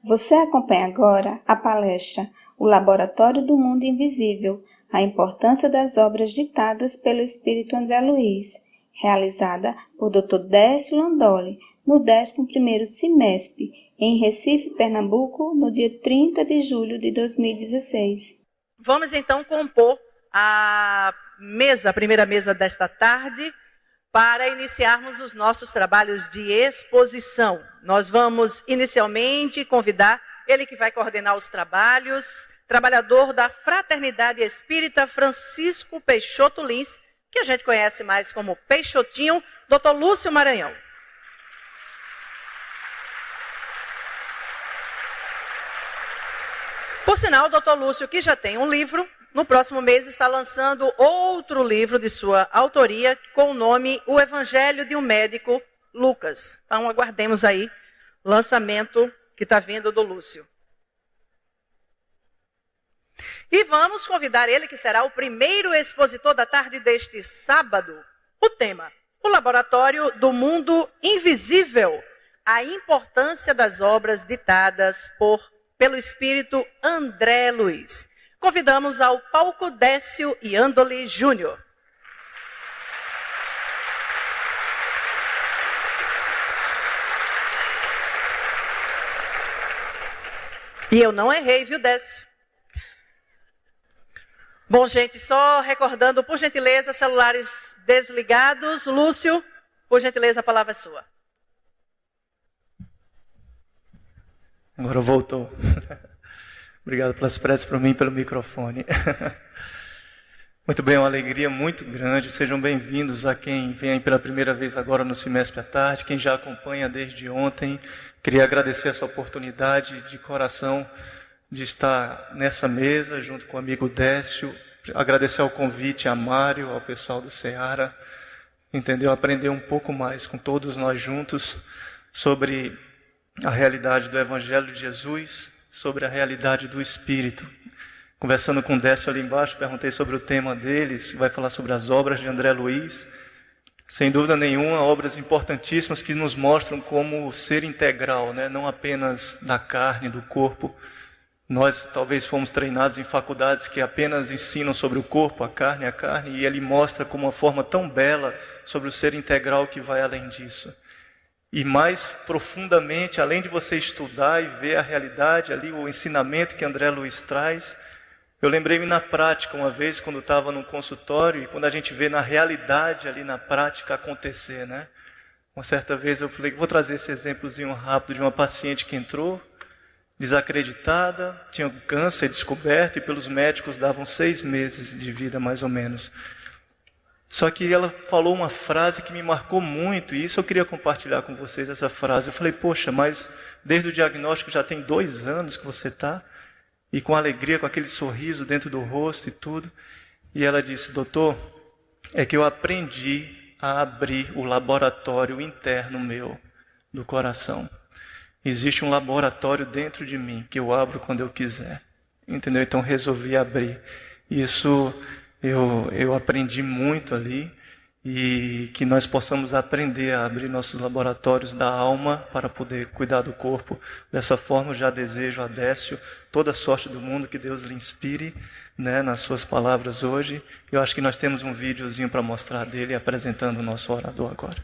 Você acompanha agora a palestra O Laboratório do Mundo Invisível, a importância das obras ditadas pelo Espírito André Luiz, realizada por Dr. Décio Landoli, no 11º CIMESP, em Recife, Pernambuco, no dia 30 de julho de 2016. Vamos então compor a primeira mesa desta tarde, para iniciarmos os nossos trabalhos de exposição. Nós vamos inicialmente convidar ele que vai coordenar os trabalhos, trabalhador da Fraternidade Espírita Francisco Peixoto Lins, que a gente conhece mais como Peixotinho, Dr. Lúcio Maranhão. Por sinal, o Dr. Lúcio, que já tem um livro, no próximo mês está lançando outro livro de sua autoria com o nome O Evangelho de um Médico, Lucas. Então aguardemos aí o lançamento que está vindo do Lúcio. E vamos convidar ele, que será o primeiro expositor da tarde deste sábado. O tema, o Laboratório do Mundo Invisível, a importância das obras ditadas pelo Espírito André Luiz. Convidamos ao palco Décio Landoli Júnior. E eu não errei, viu, Décio? Bom, gente, só recordando, por gentileza, celulares desligados. Lúcio, por gentileza, a palavra é sua. Agora voltou. Obrigado pelas preces para mim, pelo microfone. Muito bem, uma alegria muito grande. Sejam bem-vindos a quem vem pela primeira vez agora no Semestre à Tarde, quem já acompanha desde ontem. Queria agradecer essa oportunidade de coração de estar nessa mesa junto com o amigo Décio. Agradecer ao convite a Mário, ao pessoal do Ceará. Entendeu? Aprender um pouco mais com todos nós juntos sobre a realidade do Evangelho de Jesus, sobre a realidade do Espírito. Conversando com o Décio ali embaixo, perguntei sobre o tema deles, vai falar sobre as obras de André Luiz. Sem dúvida nenhuma, obras importantíssimas que nos mostram como ser integral, né? Não apenas da carne, do corpo. Nós talvez fomos treinados em faculdades que apenas ensinam sobre o corpo, a carne, e ele mostra como uma forma tão bela sobre o ser integral que vai além disso. E mais profundamente, além de você estudar e ver a realidade ali, o ensinamento que André Luiz traz, eu lembrei-me na prática uma vez, quando estava no consultório, e quando a gente vê na realidade ali na prática acontecer, né? Uma certa vez eu falei, vou trazer esse exemplozinho rápido de uma paciente que entrou, desacreditada, tinha câncer descoberto e pelos médicos davam 6 meses de vida mais ou menos. Só que ela falou uma frase que me marcou muito, e isso eu queria compartilhar com vocês, essa frase. Eu falei, poxa, mas desde o diagnóstico já tem 2 anos que você está, e com alegria, com aquele sorriso dentro do rosto e tudo. E ela disse, doutor, é que eu aprendi a abrir o laboratório interno meu, do coração. Existe um laboratório dentro de mim, que eu abro quando eu quiser. Entendeu? Então resolvi abrir. Isso eu aprendi muito ali, e que nós possamos aprender a abrir nossos laboratórios da alma para poder cuidar do corpo. Dessa forma, eu já desejo a Décio toda a sorte do mundo, que Deus lhe inspire, né, nas suas palavras hoje. Eu acho que nós temos um videozinho para mostrar dele apresentando o nosso orador agora.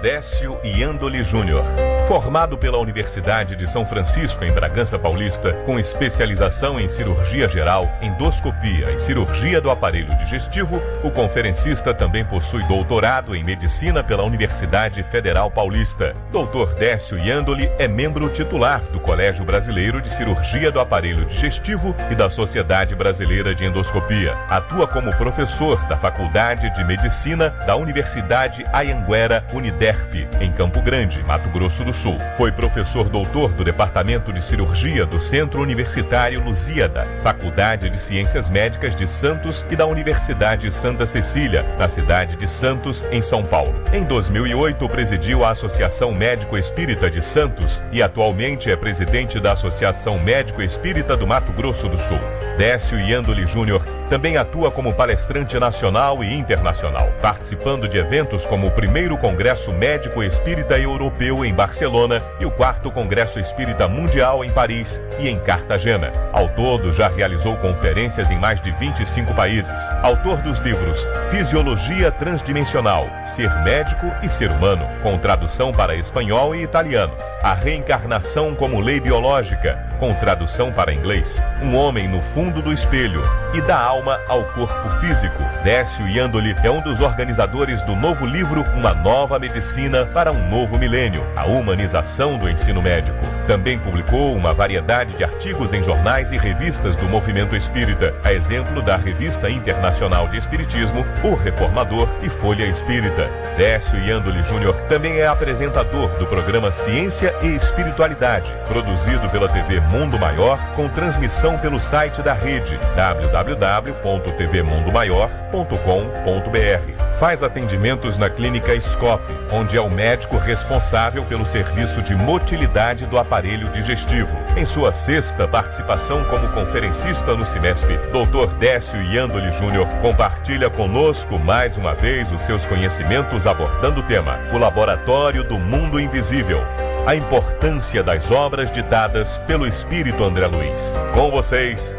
Décio Landoli Júnior. Formado pela Universidade de São Francisco, em Bragança Paulista, com especialização em cirurgia geral, endoscopia e cirurgia do aparelho digestivo, o conferencista também possui doutorado em medicina pela Universidade Federal Paulista. Dr. Décio Landoli é membro titular do Colégio Brasileiro de Cirurgia do Aparelho Digestivo e da Sociedade Brasileira de Endoscopia. Atua como professor da Faculdade de Medicina da Universidade Anhanguera Uniderp, em Campo Grande, Mato Grosso do Sul. Foi professor doutor do Departamento de Cirurgia do Centro Universitário Lusíada, Faculdade de Ciências Médicas de Santos e da Universidade Santa Cecília, na cidade de Santos, em São Paulo. Em 2008, presidiu a Associação Médico Espírita de Santos e atualmente é presidente da Associação Médico Espírita do Mato Grosso do Sul. Décio Iandoli Júnior também atua como palestrante nacional e internacional, participando de eventos como o primeiro Congresso Médico Espírita Europeu em Barcelona e o 4º Congresso Espírita Mundial em Paris e em Cartagena. Ao todo, já realizou conferências em mais de 25 países. Autor dos livros Fisiologia Transdimensional, Ser Médico e Ser Humano, com tradução para espanhol e italiano. A Reencarnação como Lei Biológica, com tradução para inglês. Um Homem no Fundo do Espelho e da Alma ao Corpo Físico. Décio Iandoli é um dos organizadores do novo livro Uma Nova Medicina para um Novo Milênio, a humanização do ensino médico. Também publicou uma variedade de artigos em jornais e revistas do movimento espírita, a exemplo da Revista Internacional de Espiritismo, O Reformador e Folha Espírita. Décio Iandoli Júnior também é apresentador do programa Ciência e Espiritualidade, produzido pela TV Mundo Maior, com transmissão pelo site da rede www.tvmundomaior.com.br. Faz atendimentos na Clínica Scope, onde é o médico responsável pelo serviço de motilidade do aparelho digestivo. Em sua 6ª participação como conferencista no Cimesp, Dr. Décio Iandoli Júnior compartilha conosco mais uma vez os seus conhecimentos abordando o tema O Laboratório do Mundo Invisível. A importância das obras ditadas pelo Espírito André Luiz. Com vocês,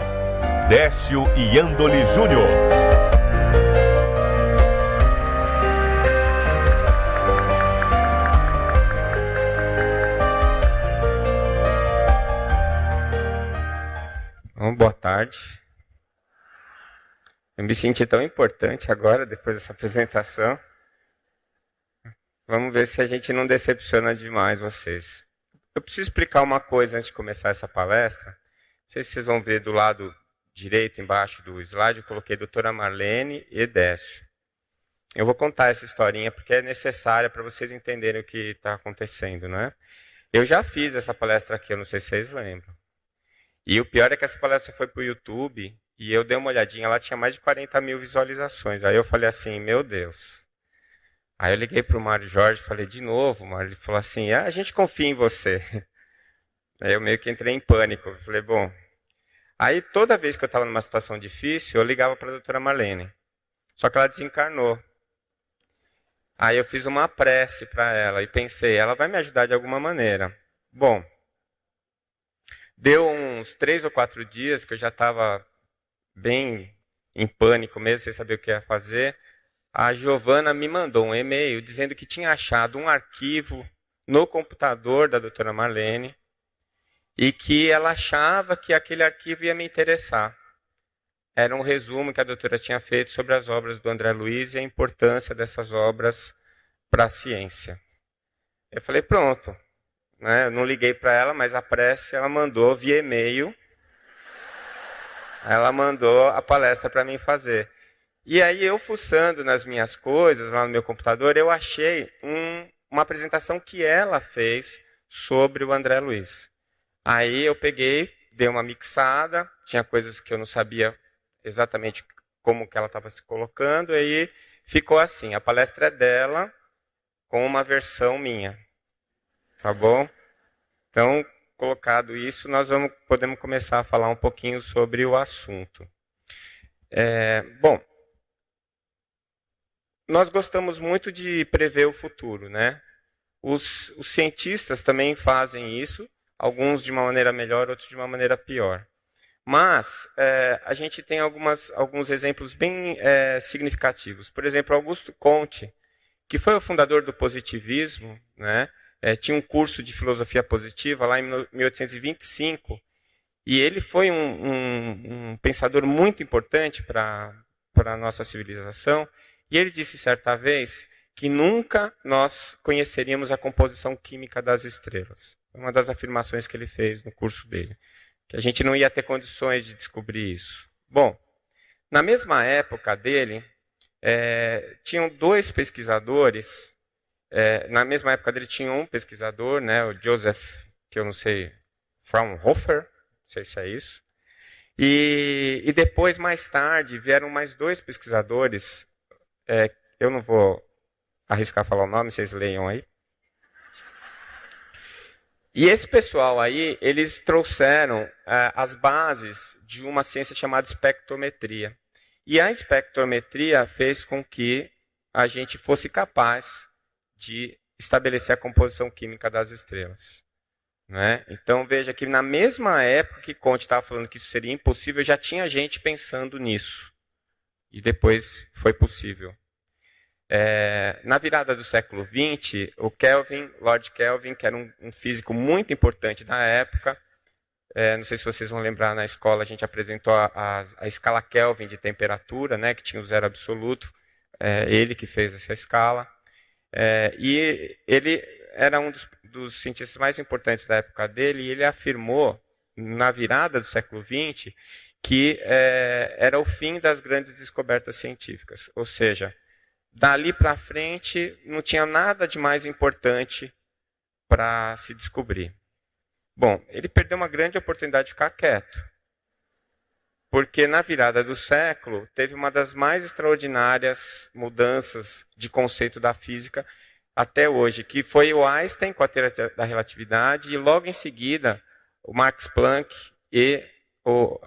Décio Iandoli Júnior. Boa tarde. Eu me senti tão importante agora, depois dessa apresentação. Vamos ver se a gente não decepciona demais vocês. Eu preciso explicar uma coisa antes de começar essa palestra. Não sei se vocês vão ver do lado direito, embaixo do slide, eu coloquei doutora Marlene e Décio. Eu vou contar essa historinha porque é necessária para vocês entenderem o que está acontecendo, não é? Eu já fiz essa palestra aqui, eu não sei se vocês lembram. E o pior é que essa palestra foi para o YouTube e eu dei uma olhadinha, ela tinha mais de 40 mil visualizações. Aí eu falei assim, meu Deus. Aí eu liguei para o Mário Jorge e falei, de novo, Mário. Ele falou assim, a gente confia em você. Aí eu meio que entrei em pânico. Eu falei, bom. Aí toda vez que eu estava numa situação difícil, eu ligava para a doutora Marlene. Só que ela desencarnou. Aí eu fiz uma prece para ela e pensei, ela vai me ajudar de alguma maneira. Bom, deu uns 3 ou 4 dias que eu já estava bem em pânico mesmo, sem saber o que ia fazer. A Giovana me mandou um e-mail dizendo que tinha achado um arquivo no computador da doutora Marlene e que ela achava que aquele arquivo ia me interessar. Era um resumo que a doutora tinha feito sobre as obras do André Luiz e a importância dessas obras para a ciência. Eu falei, pronto. Eu não liguei para ela, mas a prece ela mandou via e-mail. Ela mandou a palestra para mim fazer. E aí eu fuçando nas minhas coisas, lá no meu computador, eu achei uma apresentação que ela fez sobre o André Luiz. Aí eu peguei, dei uma mixada, tinha coisas que eu não sabia exatamente como que ela estava se colocando, e aí ficou assim, a palestra é dela com uma versão minha. Tá bom? Então, colocado isso, nós podemos começar a falar um pouquinho sobre o assunto. Bom, nós gostamos muito de prever o futuro, né? Os cientistas também fazem isso, alguns de uma maneira melhor, outros de uma maneira pior. Mas a gente tem alguns exemplos bem significativos. Por exemplo, Augusto Comte, que foi o fundador do positivismo, né? Tinha um curso de filosofia positiva lá em 1825, e ele foi um pensador muito importante para a nossa civilização, e ele disse certa vez que nunca nós conheceríamos a composição química das estrelas. Uma das afirmações que ele fez no curso dele, que a gente não ia ter condições de descobrir isso. Bom, na mesma época dele, tinham 2 pesquisadores Na mesma época dele tinha um pesquisador, né, o Joseph, que eu não sei, Fraunhofer, não sei se é isso. E depois, mais tarde, vieram mais 2 pesquisadores, eu não vou arriscar falar o nome, vocês leiam aí. E esse pessoal aí, eles trouxeram as bases de uma ciência chamada espectrometria. E a espectrometria fez com que a gente fosse capaz de estabelecer a composição química das estrelas. Né? Então, veja que na mesma época que Conte estava falando que isso seria impossível, já tinha gente pensando nisso. E depois foi possível. Na virada do século XX, o Kelvin, Lord Kelvin, que era um físico muito importante da época, não sei se vocês vão lembrar, na escola a gente apresentou a escala Kelvin de temperatura, né, que tinha o zero absoluto, ele que fez essa escala. E ele era um dos cientistas mais importantes da época dele, e ele afirmou, na virada do século XX, que era o fim das grandes descobertas científicas. Ou seja, dali para frente não tinha nada de mais importante para se descobrir. Bom, ele perdeu uma grande oportunidade de ficar quieto. Porque na virada do século teve uma das mais extraordinárias mudanças de conceito da física até hoje, que foi o Einstein com a teoria da relatividade e logo em seguida o Max Planck e o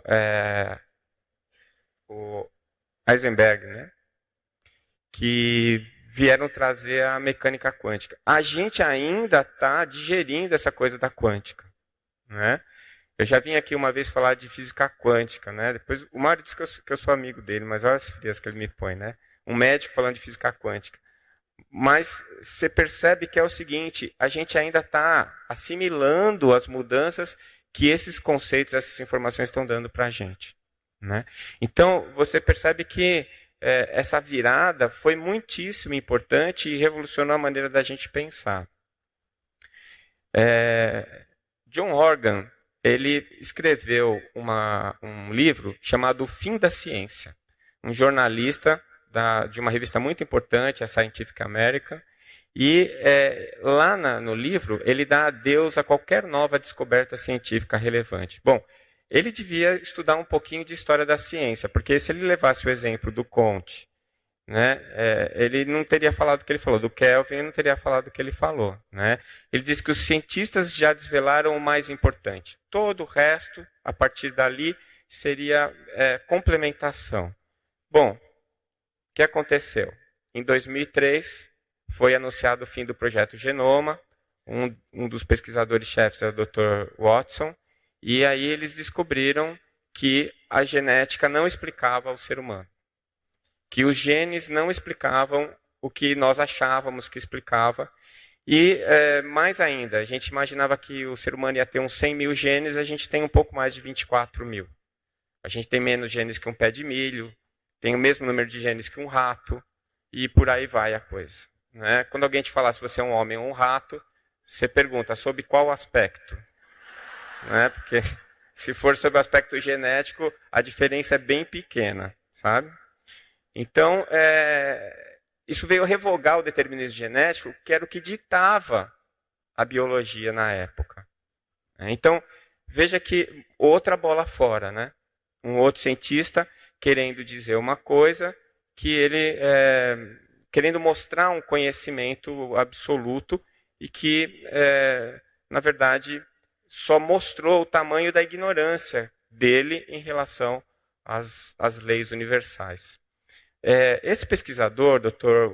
Heisenberg, né? Que vieram trazer a mecânica quântica. A gente ainda está digerindo essa coisa da quântica, né? Eu já vim aqui uma vez falar de física quântica, né? Depois o Mário disse que eu sou amigo dele, mas olha as frias que ele me põe, né? Um médico falando de física quântica. Mas você percebe que é o seguinte, a gente ainda está assimilando as mudanças que esses conceitos, essas informações estão dando para a gente, né? Então, você percebe que essa virada foi muitíssimo importante e revolucionou a maneira da gente pensar. John Horgan, ele escreveu um livro chamado O Fim da Ciência. Um jornalista de uma revista muito importante, a Scientific American. E lá no livro, ele dá adeus a qualquer nova descoberta científica relevante. Bom, ele devia estudar um pouquinho de história da ciência, porque se ele levasse o exemplo do Comte, né, ele não teria falado o que ele falou, do Kelvin, ele não teria falado o que ele falou. Né? Ele diz que os cientistas já desvelaram o mais importante. Todo o resto, a partir dali, seria complementação. Bom, o que aconteceu? Em 2003, foi anunciado o fim do projeto Genoma, um dos pesquisadores-chefes é o Dr. Watson, e aí eles descobriram que a genética não explicava o ser humano. Que os genes não explicavam o que nós achávamos que explicava. E, mais ainda, a gente imaginava que o ser humano ia ter uns 100 mil genes, a gente tem um pouco mais de 24 mil. A gente tem menos genes que um pé de milho, tem o mesmo número de genes que um rato, e por aí vai a coisa. Né? Quando alguém te falar se você é um homem ou um rato, você pergunta sob qual aspecto? Né? Porque se for sob o aspecto genético, a diferença é bem pequena, sabe? Então, isso veio revogar o determinismo genético, que era o que ditava a biologia na época. Então, veja que outra bola fora, né? Um outro cientista querendo dizer uma coisa, que ele querendo mostrar um conhecimento absoluto e que, na verdade, só mostrou o tamanho da ignorância dele em relação às leis universais. Esse pesquisador, Dr.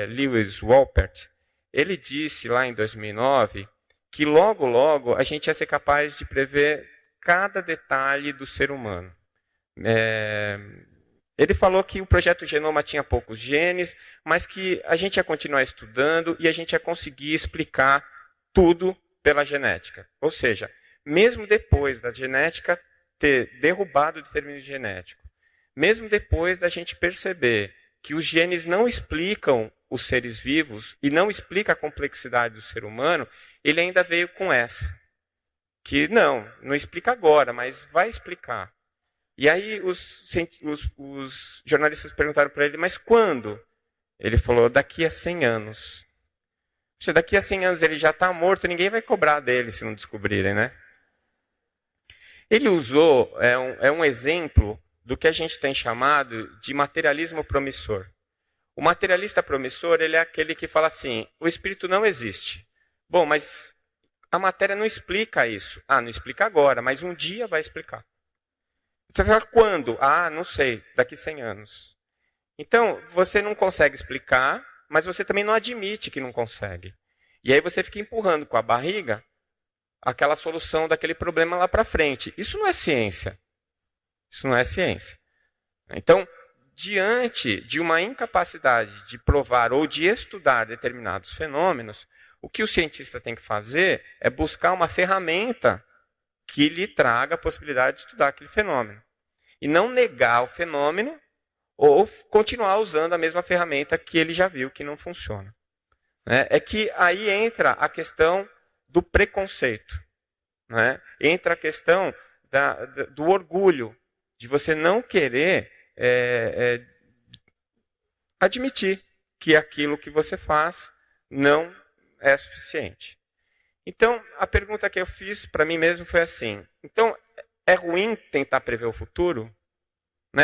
Lewis Wolpert, ele disse lá em 2009 que logo, logo a gente ia ser capaz de prever cada detalhe do ser humano. Ele falou que o projeto Genoma tinha poucos genes, mas que a gente ia continuar estudando e a gente ia conseguir explicar tudo pela genética. Ou seja, mesmo depois da genética ter derrubado o determinismo genético, mesmo depois da gente perceber que os genes não explicam os seres vivos e não explica a complexidade do ser humano, ele ainda veio com essa. Que não explica agora, mas vai explicar. E aí os jornalistas perguntaram para ele, mas quando? Ele falou, daqui a 100 anos. Se daqui a 100 anos ele já está morto, ninguém vai cobrar dele se não descobrirem, né? Ele usou, é um exemplo do que a gente tem chamado de materialismo promissor. O materialista promissor, ele é aquele que fala assim, o espírito não existe. Bom, mas a matéria não explica isso. Ah, não explica agora, mas um dia vai explicar. Você vai falar, quando? Ah, não sei, daqui 100 anos. Então, você não consegue explicar, mas você também não admite que não consegue. E aí você fica empurrando com a barriga aquela solução daquele problema lá para frente. Isso não é ciência. Isso não é ciência. Então, diante de uma incapacidade de provar ou de estudar determinados fenômenos, o que o cientista tem que fazer é buscar uma ferramenta que lhe traga a possibilidade de estudar aquele fenômeno. E não negar o fenômeno ou continuar usando a mesma ferramenta que ele já viu que não funciona. É que aí entra a questão do preconceito. Entra a questão do orgulho, de você não querer admitir que aquilo que você faz não é suficiente. Então, a pergunta que eu fiz para mim mesmo foi assim, então, é ruim tentar prever o futuro?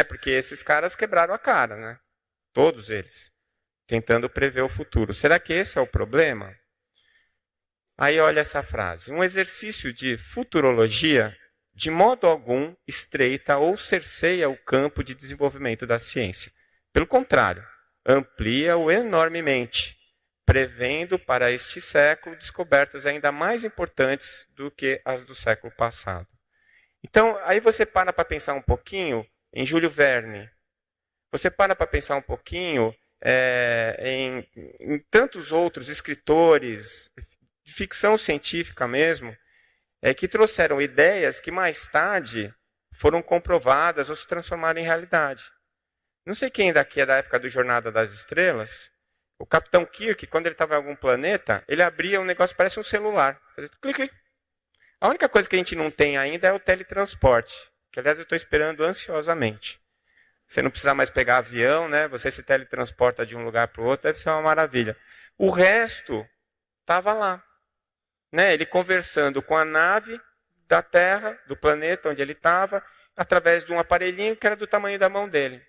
Porque esses caras quebraram a cara, né? Todos eles, tentando prever o futuro. Será que esse é o problema? Aí olha essa frase, um exercício de futurologia de modo algum estreita ou cerceia o campo de desenvolvimento da ciência. Pelo contrário, amplia-o enormemente, prevendo para este século descobertas ainda mais importantes do que as do século passado. Então, aí você para pensar um pouquinho em Júlio Verne. Você para pensar um pouquinho em tantos outros escritores de ficção científica mesmo, que trouxeram ideias que mais tarde foram comprovadas ou se transformaram em realidade. Não sei quem daqui é da época do Jornada das Estrelas. O Capitão Kirk, quando ele estava em algum planeta, ele abria um negócio que parece um celular. Fazia clic, clic. A única coisa que a gente não tem ainda é o teletransporte, que aliás eu estou esperando ansiosamente. Você não precisa mais pegar avião, né? Você se teletransporta de um lugar para o outro, deve ser uma maravilha. O resto estava lá. Ele conversando com a nave da Terra, do planeta onde ele estava, através de um aparelhinho que era do tamanho da mão dele.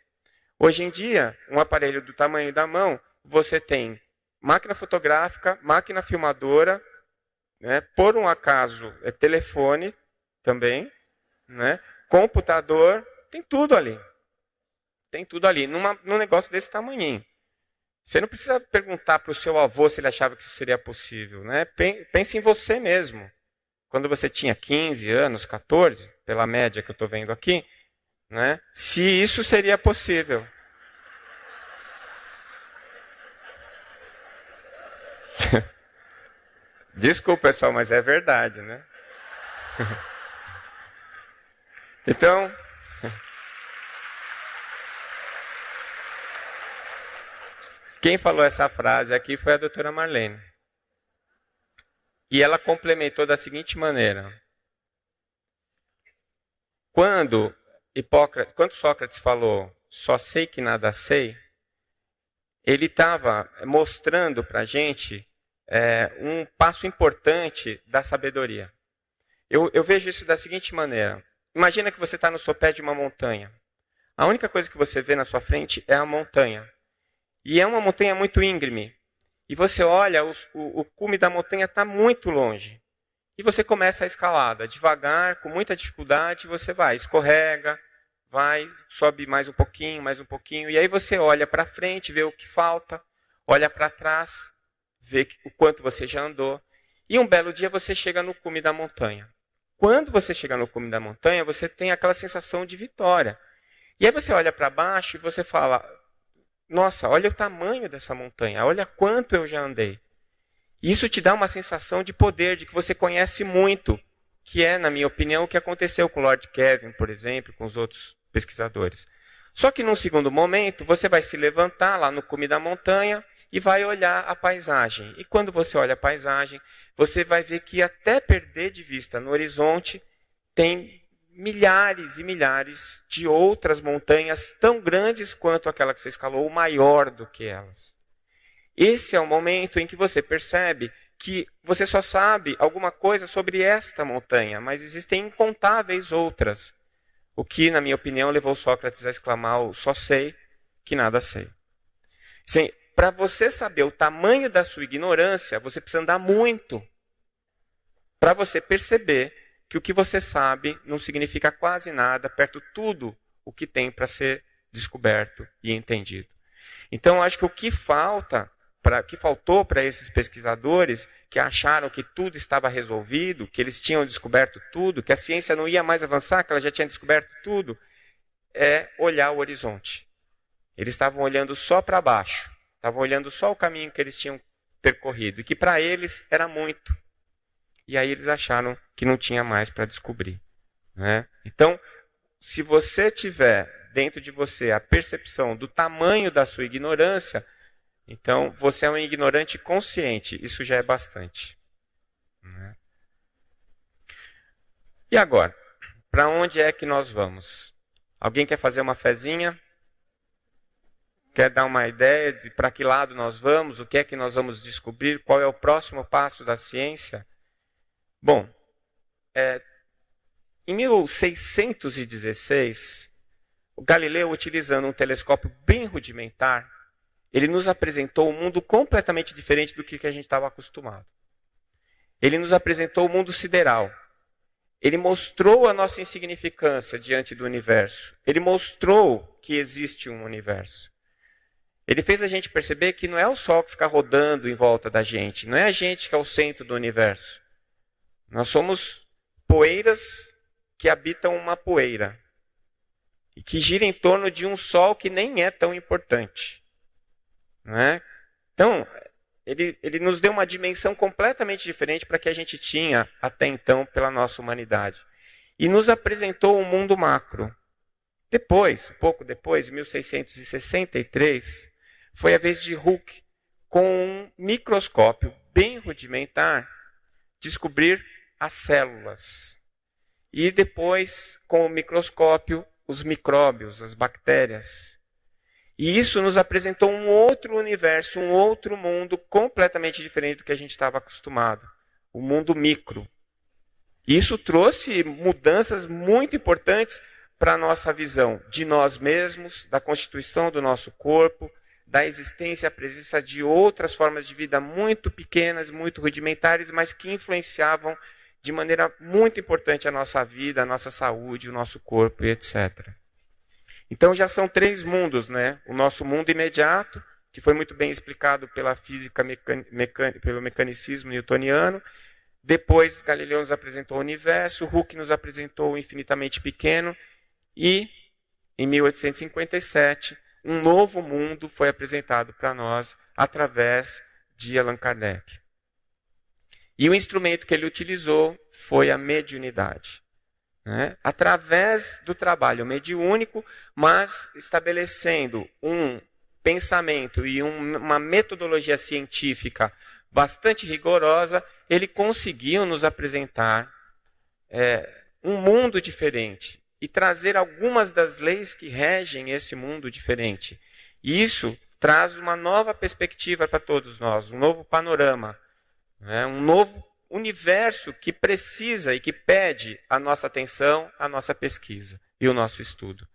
Hoje em dia, um aparelho do tamanho da mão, você tem máquina fotográfica, máquina filmadora, por um acaso, telefone também, computador, tem tudo ali. Tem tudo ali, num negócio desse tamanhinho. Você não precisa perguntar para o seu avô se ele achava que isso seria possível. Pense em você mesmo. Quando você tinha 15 anos, 14, pela média que eu estou vendo aqui, se isso seria possível. Desculpa, pessoal, mas é verdade, né? Então... Quem falou essa frase aqui foi a doutora Marlene. E ela complementou da seguinte maneira. Quando Sócrates falou, só sei que nada sei, ele estava mostrando para a gente um passo importante da sabedoria. Eu vejo isso da seguinte maneira. Imagina que você está no sopé de uma montanha. A única coisa que você vê na sua frente é a montanha. E é uma montanha muito íngreme. E você olha, o cume da montanha está muito longe. E você começa a escalada. Devagar, com muita dificuldade, você vai, escorrega, sobe mais um pouquinho. E aí você olha para frente, vê o que falta. Olha para trás, vê o quanto você já andou. E um belo dia você chega no cume da montanha. Quando você chega no cume da montanha, você tem aquela sensação de vitória. E aí você olha para baixo e você fala... Nossa, olha o tamanho dessa montanha, olha quanto eu já andei. Isso te dá uma sensação de poder, de que você conhece muito, que é, na minha opinião, o que aconteceu com o Lord Kelvin, por exemplo, com os outros pesquisadores. Só que num segundo momento, você vai se levantar lá no cume da montanha e vai olhar a paisagem. E quando você olha a paisagem, você vai ver que até perder de vista no horizonte, tem milhares e milhares de outras montanhas tão grandes quanto aquela que você escalou, ou maior do que elas. esse é o momento em que você percebe que você só sabe alguma coisa sobre esta montanha, mas existem incontáveis outras. O que, na minha opinião, levou Sócrates a exclamar: só sei que nada sei. Para você saber o tamanho da sua ignorância, você precisa andar muito para você perceber que o que você sabe não significa quase nada perto de tudo o que tem para ser descoberto e entendido. Então, acho que o que faltou para esses pesquisadores que acharam que tudo estava resolvido, que eles tinham descoberto tudo, que a ciência não ia mais avançar, que ela já tinha descoberto tudo, é olhar o horizonte. Eles estavam olhando só para baixo, estavam olhando só o caminho que eles tinham percorrido, e que para eles era muito. E aí eles acharam que não tinha mais para descobrir, né? Então, se você tiver dentro de você a percepção do tamanho da sua ignorância, então você é um ignorante consciente. Isso já é bastante, né? E agora? Para onde é que nós vamos? Alguém quer fazer uma fezinha? Quer dar uma ideia de para que lado nós vamos? O que é que nós vamos descobrir? Qual é o próximo passo da ciência? Bom, em 1616, o Galileu, utilizando um telescópio bem rudimentar, ele nos apresentou um mundo completamente diferente do que a gente estava acostumado. Ele nos apresentou o mundo sideral. Ele mostrou a nossa insignificância diante do universo. Ele mostrou que existe um universo. Ele fez a gente perceber que não é o Sol que fica rodando em volta da gente, não é a gente que é o centro do universo. Nós somos poeiras que habitam uma poeira e que gira em torno de um Sol que nem é tão importante, não é? Então, ele nos deu uma dimensão completamente diferente para que a gente tinha até então pela nossa humanidade. E nos apresentou um mundo macro. Depois, pouco depois, em 1663, foi a vez de Hooke, com um microscópio bem rudimentar, descobrir as células. E depois, com o microscópio, os micróbios, as bactérias. E isso nos apresentou um outro universo, um outro mundo completamente diferente do que a gente estava acostumado. O mundo micro. E isso trouxe mudanças muito importantes para a nossa visão de nós mesmos, da constituição do nosso corpo, da existência, a presença de outras formas de vida muito pequenas, muito rudimentares, mas que influenciavam de maneira muito importante a nossa vida, a nossa saúde, o nosso corpo e etc. Então já são 3 mundos, né? O nosso mundo imediato, que foi muito bem explicado pela física pelo mecanicismo newtoniano. Depois Galileu nos apresentou o universo, Hooke nos apresentou o infinitamente pequeno e, em 1857, um novo mundo foi apresentado para nós através de Allan Kardec. E o instrumento que ele utilizou foi a mediunidade, né? Através do trabalho mediúnico, mas estabelecendo um pensamento e uma metodologia científica bastante rigorosa, ele conseguiu nos apresentar um mundo diferente e trazer algumas das leis que regem esse mundo diferente. E isso traz uma nova perspectiva para todos nós, um novo panorama, né? Um novo universo que precisa e que pede a nossa atenção, a nossa pesquisa e o nosso estudo,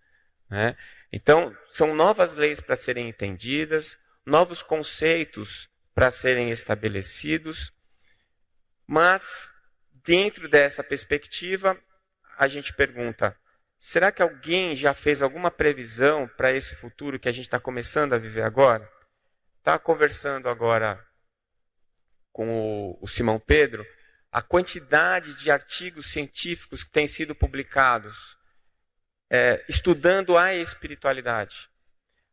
né? Então, são novas leis para serem entendidas, novos conceitos para serem estabelecidos, mas, dentro dessa perspectiva, a gente pergunta: será que alguém já fez alguma previsão para esse futuro que a gente está começando a viver agora? Estava conversando agora com o Simão Pedro, a quantidade de artigos científicos que têm sido publicados estudando a espiritualidade.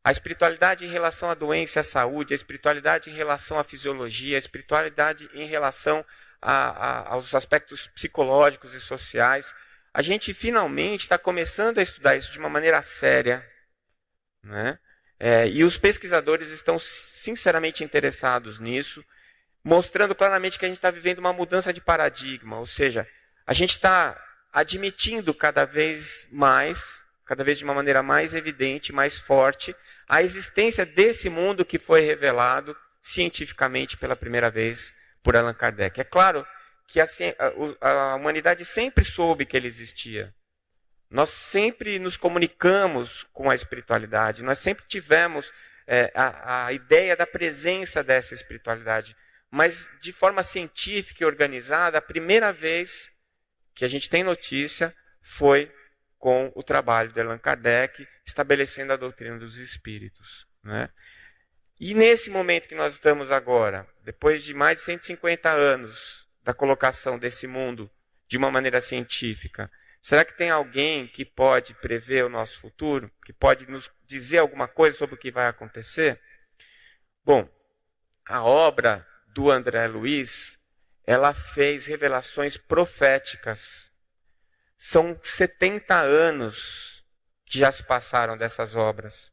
A espiritualidade em relação à doença e à saúde, a espiritualidade em relação à fisiologia, a espiritualidade em relação aos aspectos psicológicos e sociais. A gente finalmente está começando a estudar isso de uma maneira séria, né? E os pesquisadores estão sinceramente interessados nisso, mostrando claramente que a gente está vivendo uma mudança de paradigma, ou seja, a gente está admitindo cada vez de uma maneira mais evidente, mais forte, a existência desse mundo que foi revelado cientificamente pela primeira vez por Allan Kardec. É claro que a humanidade sempre soube que ele existia. Nós sempre nos comunicamos com a espiritualidade, nós sempre tivemos a ideia da presença dessa espiritualidade. Mas de forma científica e organizada, a primeira vez que a gente tem notícia foi com o trabalho de Allan Kardec, estabelecendo a doutrina dos espíritos, né? E nesse momento que nós estamos agora, depois de mais de 150 anos da colocação desse mundo de uma maneira científica, será que tem alguém que pode prever o nosso futuro? Que pode nos dizer alguma coisa sobre o que vai acontecer? Bom, a obra do André Luiz, ela fez revelações proféticas. São 70 anos que já se passaram dessas obras.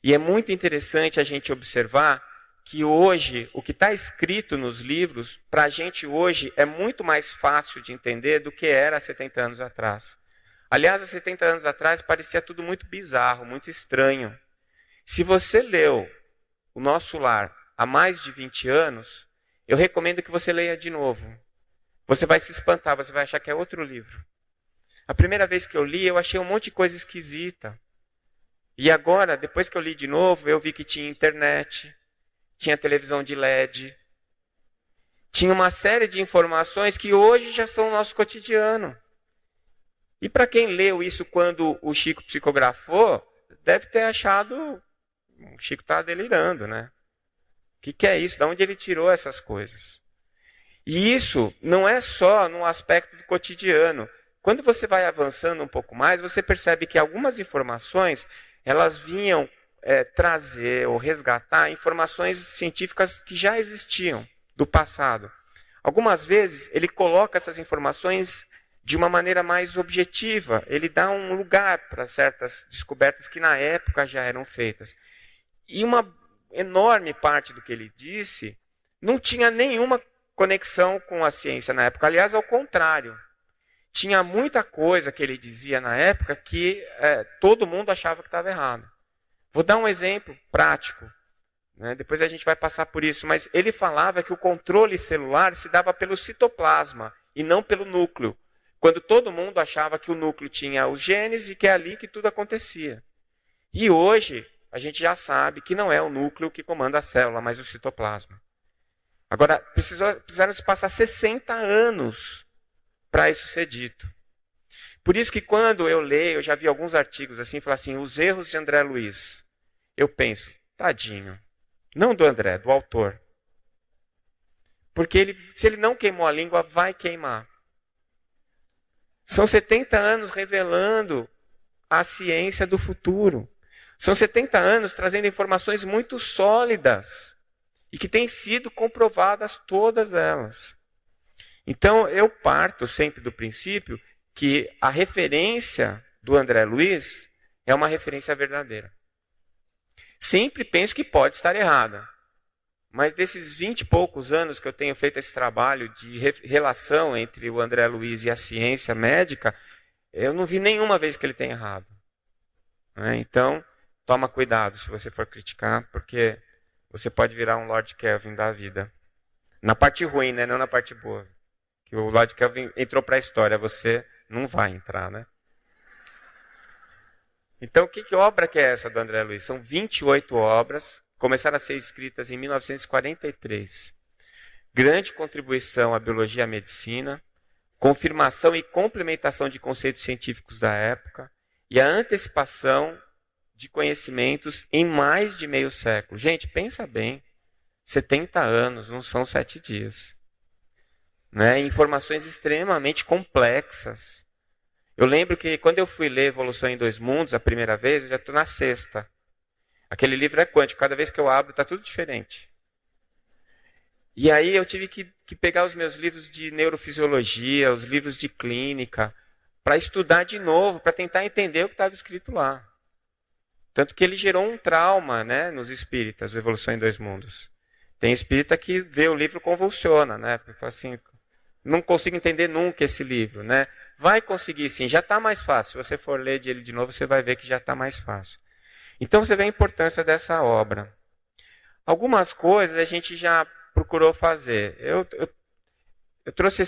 E é muito interessante a gente observar que hoje, o que está escrito nos livros, para a gente hoje é muito mais fácil de entender do que era há 70 anos atrás. Aliás, há 70 anos atrás parecia tudo muito bizarro, muito estranho. Se você leu O Nosso Lar há mais de 20 anos, eu recomendo que você leia de novo. Você vai se espantar, você vai achar que é outro livro. A primeira vez que eu li, eu achei um monte de coisa esquisita. E agora, depois que eu li de novo, eu vi que tinha internet, tinha televisão de LED, tinha uma série de informações que hoje já são o nosso cotidiano. E para quem leu isso quando o Chico psicografou, deve ter achado, o Chico está delirando, né? O que é isso? De onde ele tirou essas coisas? E isso não é só no aspecto do cotidiano. Quando você vai avançando um pouco mais, você percebe que algumas informações, elas vinham trazer ou resgatar informações científicas que já existiam do passado. Algumas vezes, ele coloca essas informações de uma maneira mais objetiva. Ele dá um lugar para certas descobertas que na época já eram feitas. E uma enorme parte do que ele disse não tinha nenhuma conexão com a ciência na época. Aliás, ao contrário. Tinha muita coisa que ele dizia na época que todo mundo achava que estava errado. Vou dar um exemplo prático, né? Depois a gente vai passar por isso, mas ele falava que o controle celular se dava pelo citoplasma e não pelo núcleo, quando todo mundo achava que o núcleo tinha os genes e que é ali que tudo acontecia. E hoje a gente já sabe que não é o núcleo que comanda a célula, mas o citoplasma. Agora, precisaram se passar 60 anos para isso ser dito. Por isso que quando eu leio, eu já vi alguns artigos assim, falar assim, os erros de André Luiz. Eu penso, tadinho. Não do André, do autor. Porque se ele não queimou a língua, vai queimar. São 70 anos revelando a ciência do futuro. São 70 anos trazendo informações muito sólidas e que têm sido comprovadas todas elas. Então, eu parto sempre do princípio que a referência do André Luiz é uma referência verdadeira. Sempre penso que pode estar errada. Mas desses 20 e poucos anos que eu tenho feito esse trabalho de relação entre o André Luiz e a ciência médica, eu não vi nenhuma vez que ele tenha errado. Então, toma cuidado se você for criticar, porque você pode virar um Lord Kelvin da vida. Na parte ruim, né? Não na parte boa. Que o Lord Kelvin entrou para a história, você não vai entrar, né? Então, que obra que é essa do André Luiz? São 28 obras, começaram a ser escritas em 1943. Grande contribuição à biologia e à medicina, confirmação e complementação de conceitos científicos da época e a antecipação de conhecimentos em mais de meio século. Gente, pensa bem, 70 anos não são 7 dias. Né? Informações extremamente complexas. Eu lembro que quando eu fui ler Evolução em Dois Mundos a primeira vez, eu já estou na 6ª. Aquele livro é quântico, cada vez que eu abro está tudo diferente. E aí eu tive que pegar os meus livros de neurofisiologia, os livros de clínica, para estudar de novo, para tentar entender o que estava escrito lá. Tanto que ele gerou um trauma, né, nos espíritas, o Evolução em Dois Mundos. Tem espírita que vê o livro e convulsiona, né? Porque fala assim, não consigo entender nunca esse livro, né? Vai conseguir sim, já está mais fácil. Se você for ler ele de novo, você vai ver que já está mais fácil. Então você vê a importância dessa obra. Algumas coisas a gente já procurou fazer. Eu trouxe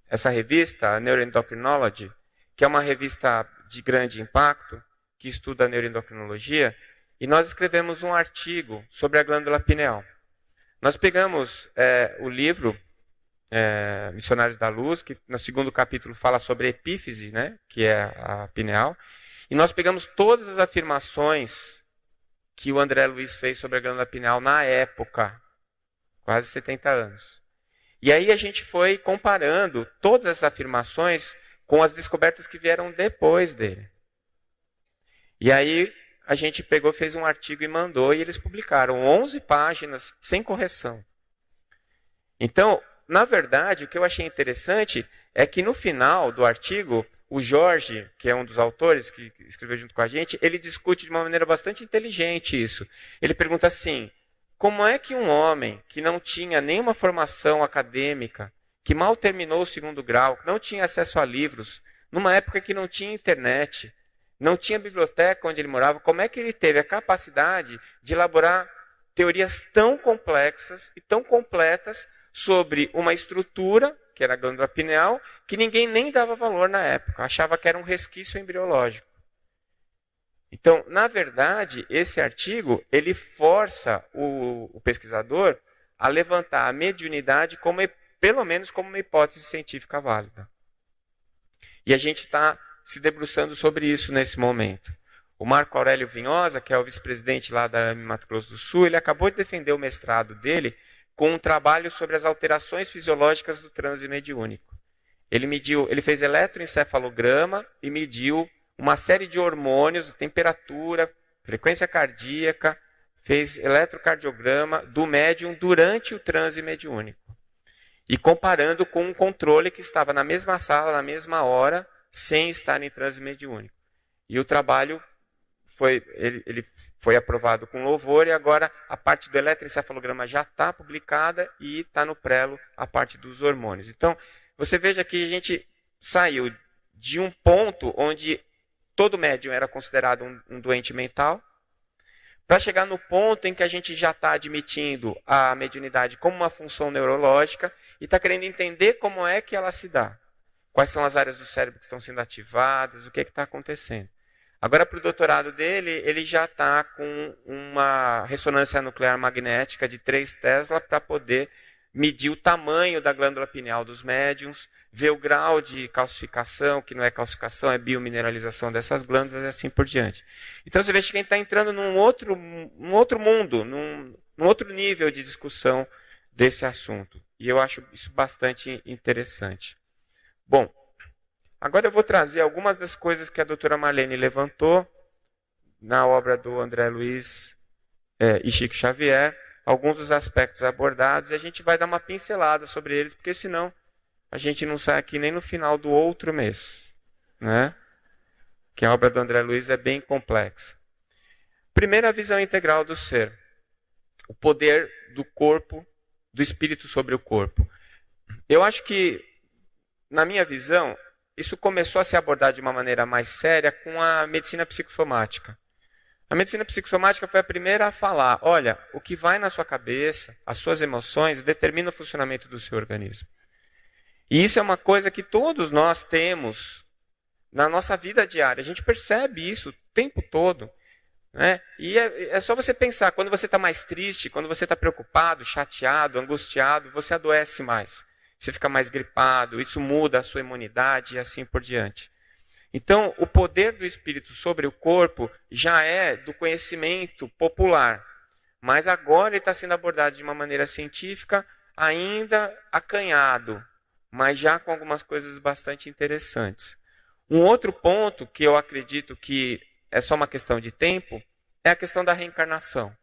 essa revista, a Neuroendocrinology, que é uma revista de grande impacto, que estuda a neuroendocrinologia, e nós escrevemos um artigo sobre a glândula pineal. Nós pegamos o livro Missionários da Luz, que no segundo capítulo fala sobre a epífise, né, que é a pineal, e nós pegamos todas as afirmações que o André Luiz fez sobre a glândula pineal na época, quase 70 anos. E aí a gente foi comparando todas essas afirmações com as descobertas que vieram depois dele. E aí a gente pegou, fez um artigo e mandou, e eles publicaram 11 páginas sem correção. Então, na verdade, o que eu achei interessante é que no final do artigo, o Jorge, que é um dos autores que escreveu junto com a gente, ele discute de uma maneira bastante inteligente isso. Ele pergunta assim: como é que um homem que não tinha nenhuma formação acadêmica, que mal terminou o 2º grau, que não tinha acesso a livros, numa época que não tinha internet, não tinha biblioteca onde ele morava, como é que ele teve a capacidade de elaborar teorias tão complexas e tão completas sobre uma estrutura, que era a glândula pineal, que ninguém nem dava valor na época, achava que era um resquício embriológico. Então, na verdade, esse artigo, ele força o pesquisador a levantar a mediunidade pelo menos como uma hipótese científica válida. E a gente está se debruçando sobre isso nesse momento. O Marco Aurélio Vinhosa, que é o vice-presidente lá da Mato Grosso do Sul, ele acabou de defender o mestrado dele com um trabalho sobre as alterações fisiológicas do transe mediúnico. Ele fez eletroencefalograma e mediu uma série de hormônios, temperatura, frequência cardíaca, fez eletrocardiograma do médium durante o transe mediúnico. E comparando com um controle que estava na mesma sala, na mesma hora, sem estar em transe mediúnico. E o trabalho ele foi aprovado com louvor, e agora a parte do eletroencefalograma já está publicada e está no prelo a parte dos hormônios. Então, você veja que a gente saiu de um ponto onde todo médium era considerado um doente mental, para chegar no ponto em que a gente já está admitindo a mediunidade como uma função neurológica e está querendo entender como é que ela se dá. Quais são as áreas do cérebro que estão sendo ativadas, o que está acontecendo. Agora, para o doutorado dele, ele já está com uma ressonância nuclear magnética de 3 Tesla para poder medir o tamanho da glândula pineal dos médiums, ver o grau de calcificação, que não é calcificação, é biomineralização dessas glândulas e assim por diante. Então você vê que a gente está entrando num outro mundo, num outro nível de discussão desse assunto. E eu acho isso bastante interessante. Bom, agora eu vou trazer algumas das coisas que a doutora Marlene levantou na obra do André Luiz e Chico Xavier, alguns dos aspectos abordados, e a gente vai dar uma pincelada sobre eles, porque senão a gente não sai aqui nem no final do outro mês, né? Que a obra do André Luiz é bem complexa. Primeiro, a visão integral do ser. O poder do corpo, do espírito sobre o corpo. Eu acho que, na minha visão, isso começou a se abordar de uma maneira mais séria com a medicina psicossomática. A medicina psicossomática foi a primeira a falar: olha, o que vai na sua cabeça, as suas emoções, determina o funcionamento do seu organismo. E isso é uma coisa que todos nós temos na nossa vida diária. A gente percebe isso o tempo todo. Né? E é só você pensar, quando você está mais triste, quando você está preocupado, chateado, angustiado, você adoece mais. Você fica mais gripado, isso muda a sua imunidade e assim por diante. Então, o poder do espírito sobre o corpo já é do conhecimento popular, mas agora ele está sendo abordado de uma maneira científica, ainda acanhado, mas já com algumas coisas bastante interessantes. Um outro ponto que eu acredito que é só uma questão de tempo é a questão da reencarnação.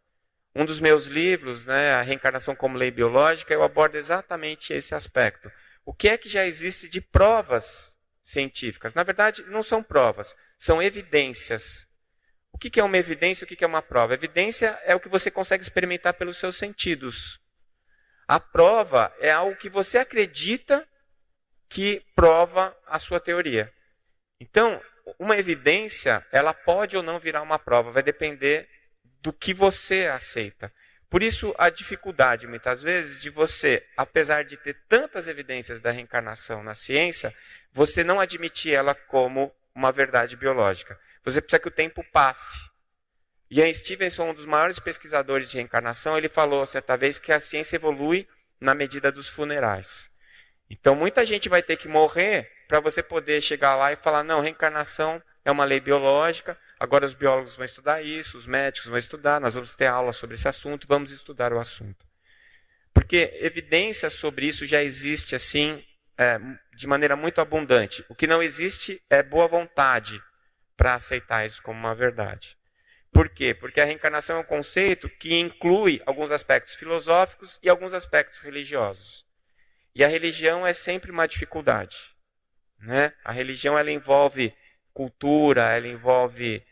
Um dos meus livros, né, A Reencarnação como Lei Biológica, eu abordo exatamente esse aspecto. O que é que já existe de provas científicas? Na verdade, não são provas, são evidências. O que é uma evidência e o que é uma prova? Evidência é o que você consegue experimentar pelos seus sentidos. A prova é algo que você acredita que prova a sua teoria. Então, uma evidência, ela pode ou não virar uma prova, vai depender do que você aceita. Por isso, a dificuldade, muitas vezes, de você, apesar de ter tantas evidências da reencarnação na ciência, você não admitir ela como uma verdade biológica. Você precisa que o tempo passe. Ian Stevenson, um dos maiores pesquisadores de reencarnação, ele falou certa vez que a ciência evolui na medida dos funerais. Então, muita gente vai ter que morrer para você poder chegar lá e falar, não, reencarnação é uma lei biológica, agora os biólogos vão estudar isso, os médicos vão estudar, nós vamos ter aula sobre esse assunto, vamos estudar o assunto. Porque evidência sobre isso já existe assim, de maneira muito abundante. O que não existe é boa vontade para aceitar isso como uma verdade. Por quê? Porque a reencarnação é um conceito que inclui alguns aspectos filosóficos e alguns aspectos religiosos. E a religião é sempre uma dificuldade, né? A religião ela envolve cultura, ela envolve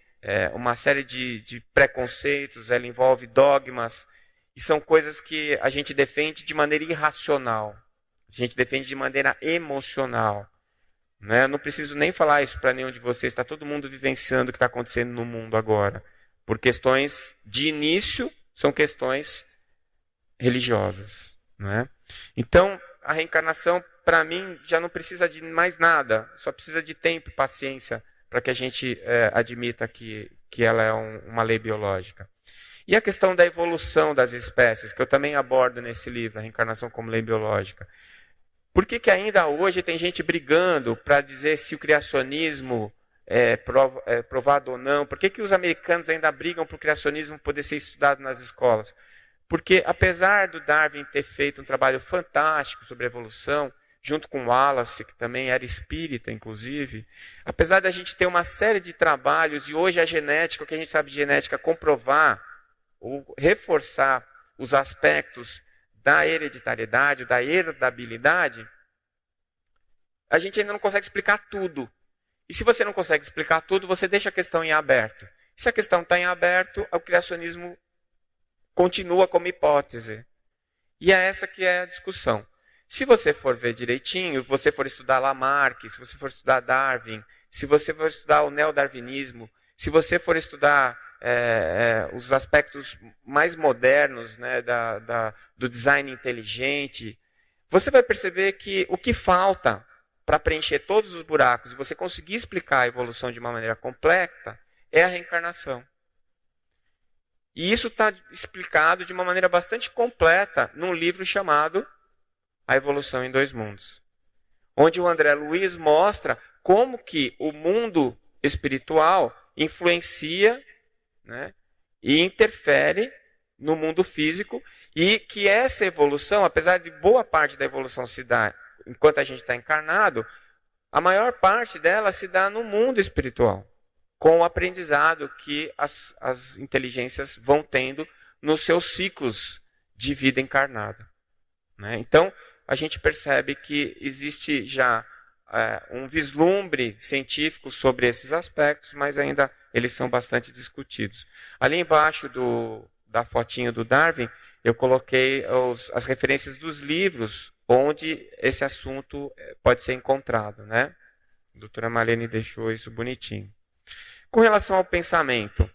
uma série de preconceitos, ela envolve dogmas, e são coisas que a gente defende de maneira irracional, a gente defende de maneira emocional. Né? Eu não preciso nem falar isso para nenhum de vocês, está todo mundo vivenciando o que está acontecendo no mundo agora. Por questões de início, são questões religiosas. Né? Então, a reencarnação, para mim, já não precisa de mais nada, só precisa de tempo e paciência para que a gente admita que ela é uma lei biológica. E a questão da evolução das espécies, que eu também abordo nesse livro, A Reencarnação como Lei Biológica. Por que ainda hoje tem gente brigando para dizer se o criacionismo é provado ou não? Por que os americanos ainda brigam para o criacionismo poder ser estudado nas escolas? Porque apesar do Darwin ter feito um trabalho fantástico sobre a evolução, junto com Wallace, que também era espírita, inclusive, apesar da gente ter uma série de trabalhos, e hoje a genética, o que a gente sabe de genética, comprovar ou reforçar os aspectos da hereditariedade, da herdabilidade, a gente ainda não consegue explicar tudo. E se você não consegue explicar tudo, você deixa a questão em aberto. Se a questão está em aberto, o criacionismo continua como hipótese. E é essa que é a discussão. Se você for ver direitinho, se você for estudar Lamarck, se você for estudar Darwin, se você for estudar o neodarwinismo, se você for estudar os aspectos mais modernos, né, do design inteligente, você vai perceber que o que falta para preencher todos os buracos e você conseguir explicar a evolução de uma maneira completa é a reencarnação. E isso está explicado de uma maneira bastante completa num livro chamado A Evolução em Dois Mundos, onde o André Luiz mostra como que o mundo espiritual influencia, né, e interfere no mundo físico, e que essa evolução, apesar de boa parte da evolução se dar enquanto a gente está encarnado, a maior parte dela se dá no mundo espiritual, com o aprendizado que as inteligências vão tendo nos seus ciclos de vida encarnada. Né? Então, a gente percebe que existe já um vislumbre científico sobre esses aspectos, mas ainda eles são bastante discutidos. Ali embaixo da fotinho do Darwin, eu coloquei as referências dos livros onde esse assunto pode ser encontrado. Né? A doutora Marlene deixou isso bonitinho. Com relação ao pensamento,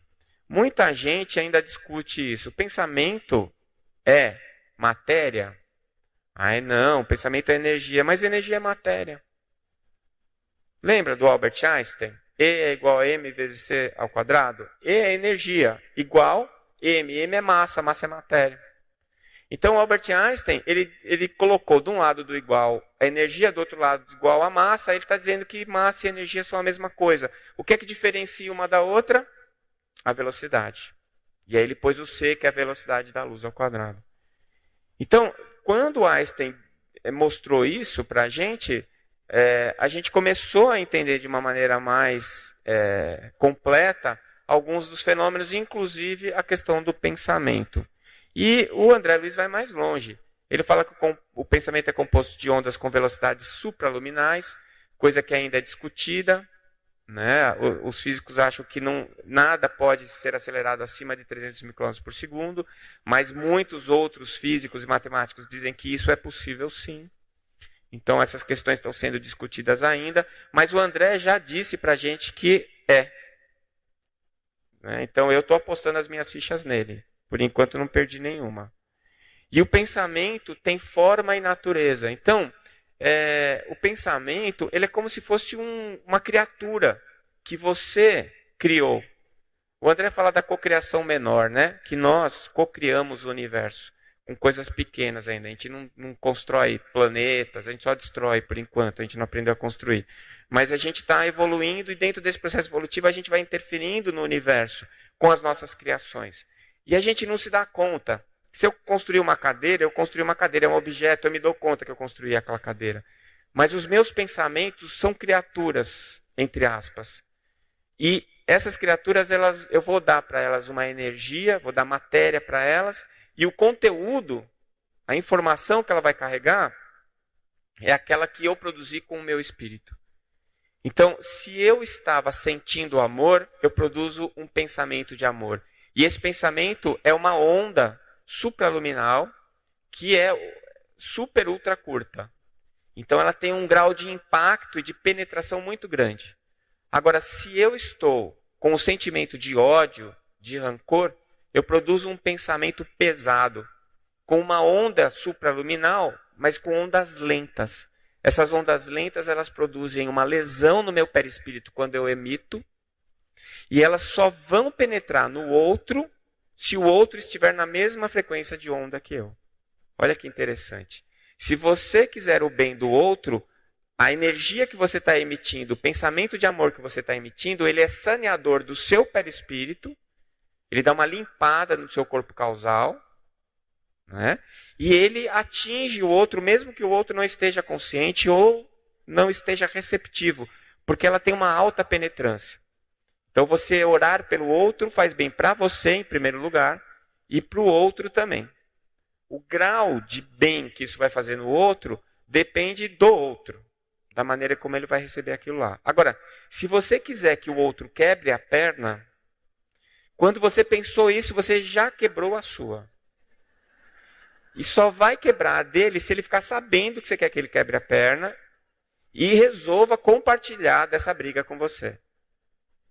muita gente ainda discute isso. O pensamento é matéria? Ai não, pensamento é energia, mas energia é matéria. Lembra do Albert Einstein? E é igual a m vezes c ao quadrado? E é energia, igual m. M é massa, massa é matéria. Então, Albert Einstein, ele colocou de um lado do igual a energia, do outro lado igual a massa, ele está dizendo que massa e energia são a mesma coisa. O que é que diferencia uma da outra? A velocidade. E aí ele pôs o c, que é a velocidade da luz ao quadrado. Então, quando Einstein mostrou isso para a gente começou a entender de uma maneira mais completa alguns dos fenômenos, inclusive a questão do pensamento. E o André Luiz vai mais longe. Ele fala que o pensamento é composto de ondas com velocidades supraluminais, coisa que ainda é discutida. Né? Os físicos acham que nada pode ser acelerado acima de 300 mil km por segundo, mas muitos outros físicos e matemáticos dizem que isso é possível sim. Então essas questões estão sendo discutidas ainda, mas o André já disse para a gente que Né? Então eu estou apostando as minhas fichas nele. Por enquanto não perdi nenhuma. E o pensamento tem forma e natureza. Então, o pensamento ele é como se fosse uma criatura que você criou. O André fala da cocriação menor, né? Que nós cocriamos o universo com coisas pequenas ainda. A gente não constrói planetas, a gente só destrói por enquanto, a gente não aprendeu a construir. Mas a gente está evoluindo e dentro desse processo evolutivo a gente vai interferindo no universo com as nossas criações. E a gente não se dá conta. Se eu construir uma cadeira, é um objeto, eu me dou conta que eu construí aquela cadeira. Mas os meus pensamentos são criaturas, entre aspas. E essas criaturas, eu vou dar para elas uma energia, vou dar matéria para elas, e o conteúdo, a informação que ela vai carregar, é aquela que eu produzi com o meu espírito. Então, se eu estava sentindo amor, eu produzo um pensamento de amor. E esse pensamento é uma onda supraluminal que é super ultra curta. Então ela tem um grau de impacto e de penetração muito grande. Agora, se eu estou com o sentimento de ódio, de rancor, eu produzo um pensamento pesado, com uma onda supraluminal, mas com ondas lentas. Essas ondas lentas, elas produzem uma lesão no meu perispírito quando eu emito, e elas só vão penetrar no outro se o outro estiver na mesma frequência de onda que eu. Olha que interessante. Se você quiser o bem do outro, a energia que você está emitindo, o pensamento de amor que você está emitindo, ele é saneador do seu perispírito, ele dá uma limpada no seu corpo causal, né? E ele atinge o outro, mesmo que o outro não esteja consciente ou não esteja receptivo, porque ela tem uma alta penetrância. Então você orar pelo outro faz bem para você em primeiro lugar e para o outro também. O grau de bem que isso vai fazer no outro depende do outro, da maneira como ele vai receber aquilo lá. Agora, se você quiser que o outro quebre a perna, quando você pensou isso, você já quebrou a sua. E só vai quebrar a dele se ele ficar sabendo que você quer que ele quebre a perna e resolva compartilhar dessa briga com você.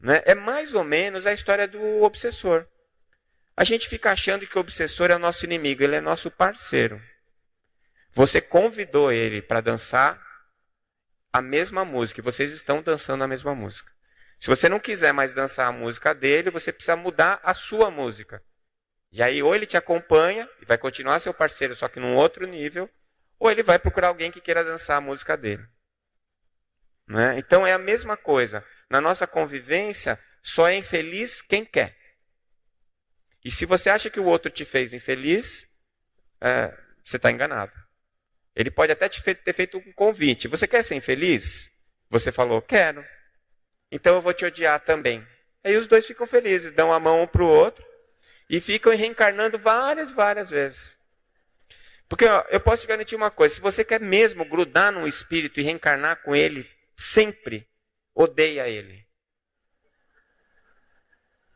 Né? É mais ou menos a história do obsessor. A gente fica achando que o obsessor é o nosso inimigo, ele é nosso parceiro. Você convidou ele para dançar a mesma música, e vocês estão dançando a mesma música. Se você não quiser mais dançar a música dele, você precisa mudar a sua música. E aí ou ele te acompanha e vai continuar seu parceiro, só que num outro nível, ou ele vai procurar alguém que queira dançar a música dele. Né? Então é a mesma coisa. Na nossa convivência, só é infeliz quem quer. E se você acha que o outro te fez infeliz, você está enganado. Ele pode até ter feito um convite. Você quer ser infeliz? Você falou, quero. Então eu vou te odiar também. Aí os dois ficam felizes, dão a mão um para o outro e ficam reencarnando várias vezes. Porque eu posso te garantir uma coisa, se você quer mesmo grudar num espírito e reencarnar com ele sempre, odeia ele.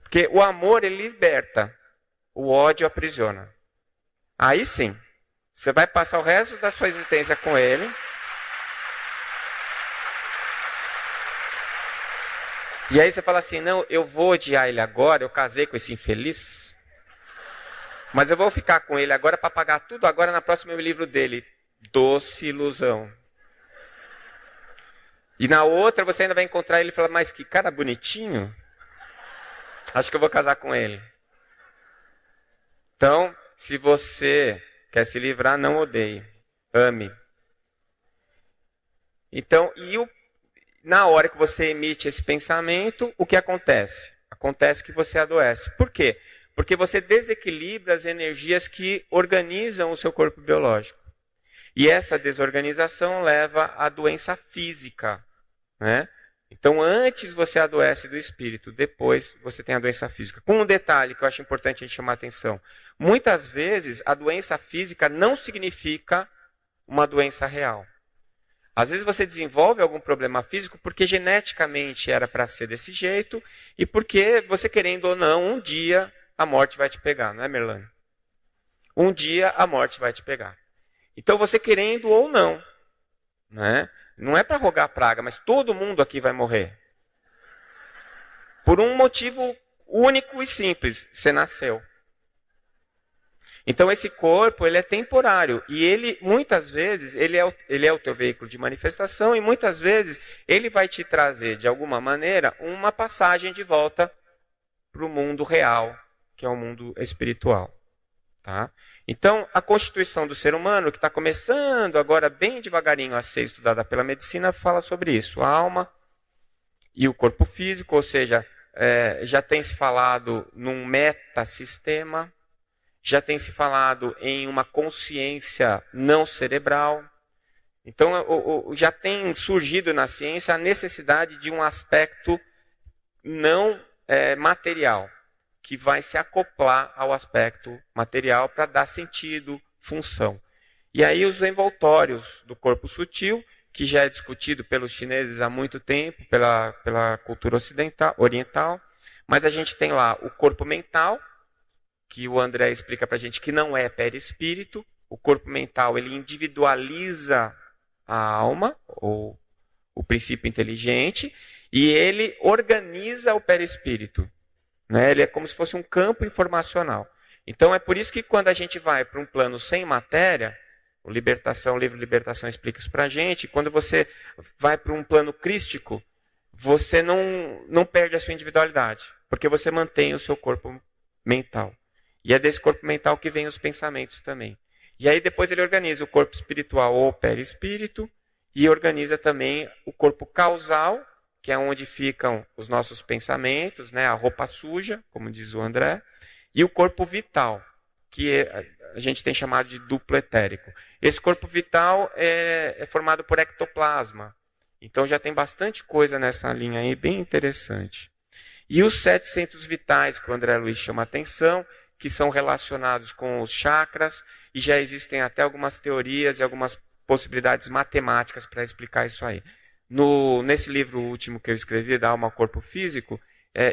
Porque o amor, ele liberta. O ódio aprisiona. Aí sim, você vai passar o resto da sua existência com ele. E aí você fala assim, não, eu vou odiar ele agora, eu casei com esse infeliz. Mas eu vou ficar com ele agora para pagar tudo agora na próxima eu me livro dele. Doce ilusão. E na outra você ainda vai encontrar ele e falar, mas que cara bonitinho. Acho que eu vou casar com ele. Então, se você quer se livrar, não odeie. Ame. Então, na hora que você emite esse pensamento, o que acontece? Acontece que você adoece. Por quê? Porque você desequilibra as energias que organizam o seu corpo biológico. E essa desorganização leva à doença física. Né? Então, antes você adoece do espírito, depois você tem a doença física. Com um detalhe que eu acho importante a gente chamar a atenção. Muitas vezes, a doença física não significa uma doença real. Às vezes você desenvolve algum problema físico porque geneticamente era para ser desse jeito e porque você querendo ou não, um dia a morte vai te pegar, não é, Merlane? Um dia a morte vai te pegar. Então você querendo ou não, né? Não é para rogar praga, mas todo mundo aqui vai morrer. Por um motivo único e simples, você nasceu. Então esse corpo, ele é temporário e ele, muitas vezes, ele é o teu veículo de manifestação e muitas vezes ele vai te trazer, de alguma maneira, uma passagem de volta para o mundo real, que é o mundo espiritual. Tá? Então, a constituição do ser humano, que está começando agora bem devagarinho a ser estudada pela medicina, fala sobre isso. A alma e o corpo físico, ou seja, já tem se falado num metasistema, já tem se falado em uma consciência não cerebral. Então, já tem surgido na ciência a necessidade de um aspecto não material, que vai se acoplar ao aspecto material para dar sentido, função. E aí os envoltórios do corpo sutil, que já é discutido pelos chineses há muito tempo, pela cultura oriental, mas a gente tem lá o corpo mental, que o André explica para a gente que não é perispírito. O corpo mental, ele individualiza a alma, ou o princípio inteligente, e ele organiza o perispírito. Né? Ele é como se fosse um campo informacional. Então é por isso que quando a gente vai para um plano sem matéria, o livro Libertação explica isso para a gente, quando você vai para um plano crístico, você não perde a sua individualidade, porque você mantém o seu corpo mental. E é desse corpo mental que vem os pensamentos também. E aí depois ele organiza o corpo espiritual ou perispírito, e organiza também o corpo causal, que é onde ficam os nossos pensamentos, né, a roupa suja, como diz o André, e o corpo vital, que a gente tem chamado de duplo etérico. Esse corpo vital é formado por ectoplasma, então já tem bastante coisa nessa linha aí, bem interessante. E os 7 centros vitais, que o André Luiz chama a atenção, que são relacionados com os chakras, e já existem até algumas teorias e algumas possibilidades matemáticas para explicar isso aí. Nesse livro último que eu escrevi, da Alma ao Corpo Físico,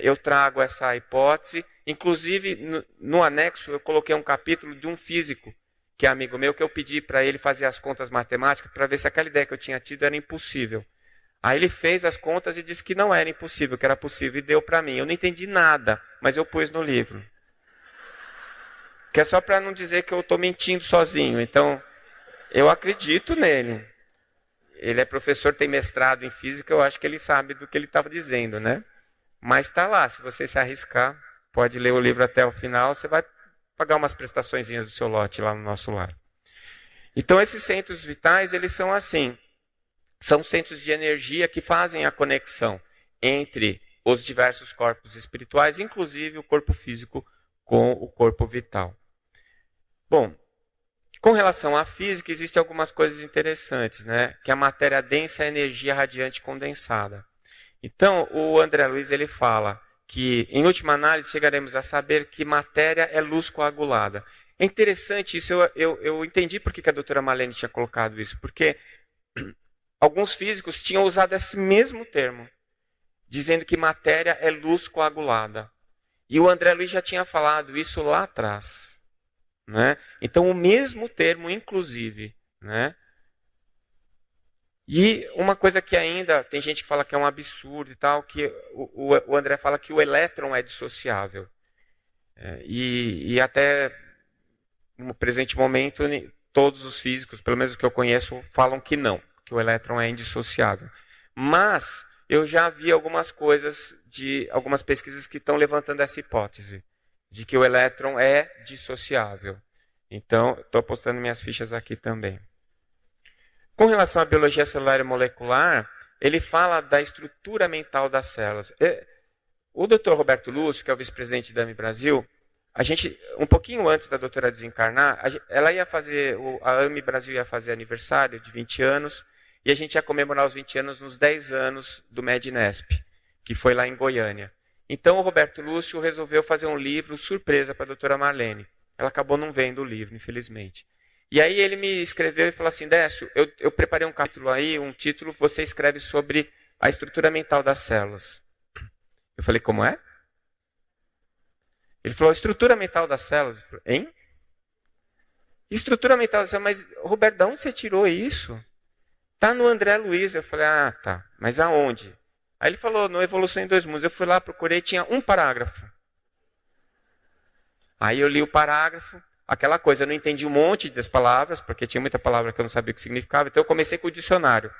eu trago essa hipótese. Inclusive, no anexo, eu coloquei um capítulo de um físico, que é amigo meu, que eu pedi para ele fazer as contas matemáticas para ver se aquela ideia que eu tinha tido era impossível. Aí ele fez as contas e disse que não era impossível, que era possível, e deu para mim. Eu não entendi nada, mas eu pus no livro. Que é só para não dizer que eu estou mentindo sozinho. Então, eu acredito nele. Ele é professor, tem mestrado em física, eu acho que ele sabe do que ele estava dizendo, né? Mas está lá, se você se arriscar, pode ler o livro até o final, você vai pagar umas prestaçõezinhas do seu lote lá no nosso lar. Então, esses centros vitais, eles são assim, são centros de energia que fazem a conexão entre os diversos corpos espirituais, inclusive o corpo físico com o corpo vital. Bom, com relação à física, existem algumas coisas interessantes, né? Que a matéria densa é energia radiante condensada. Então, o André Luiz ele fala que, em última análise, chegaremos a saber que matéria é luz coagulada. É interessante isso, eu entendi por que a doutora Marlene tinha colocado isso, porque alguns físicos tinham usado esse mesmo termo, dizendo que matéria é luz coagulada. E o André Luiz já tinha falado isso lá atrás. Né? Então, o mesmo termo, inclusive. Né? E uma coisa que ainda tem gente que fala que é um absurdo e tal, que o André fala que o elétron é dissociável. E até no presente momento, todos os físicos, pelo menos os que eu conheço, falam que não, que o elétron é indissociável. Mas eu já vi algumas coisas, algumas pesquisas que estão levantando essa hipótese, de que o elétron é dissociável. Então, estou postando minhas fichas aqui também. Com relação à biologia celular e molecular, ele fala da estrutura mental das células. O Dr. Roberto Lúcio, que é o vice-presidente da AMI Brasil, a gente, um pouquinho antes da doutora desencarnar, a AMI Brasil ia fazer aniversário de 20 anos, e a gente ia comemorar os 20 anos nos 10 anos do MEDNESP, que foi lá em Goiânia. Então, o Roberto Lúcio resolveu fazer um livro surpresa para a doutora Marlene. Ela acabou não vendo o livro, infelizmente. E aí ele me escreveu e falou assim, Décio, eu preparei um capítulo aí, um título, você escreve sobre a estrutura mental das células. Eu falei, como é? Ele falou, estrutura mental das células. Eu falei, hein? Estrutura mental das células, mas Roberto, de onde você tirou isso? Tá no André Luiz. Eu falei, tá, mas aonde? Aí ele falou, no Evolução em Dois Mundos. Eu fui lá, procurei, tinha um parágrafo Aí eu li o parágrafo, aquela coisa, eu não entendi um monte das palavras, porque tinha muita palavra que eu não sabia o que significava, então eu comecei com o dicionário.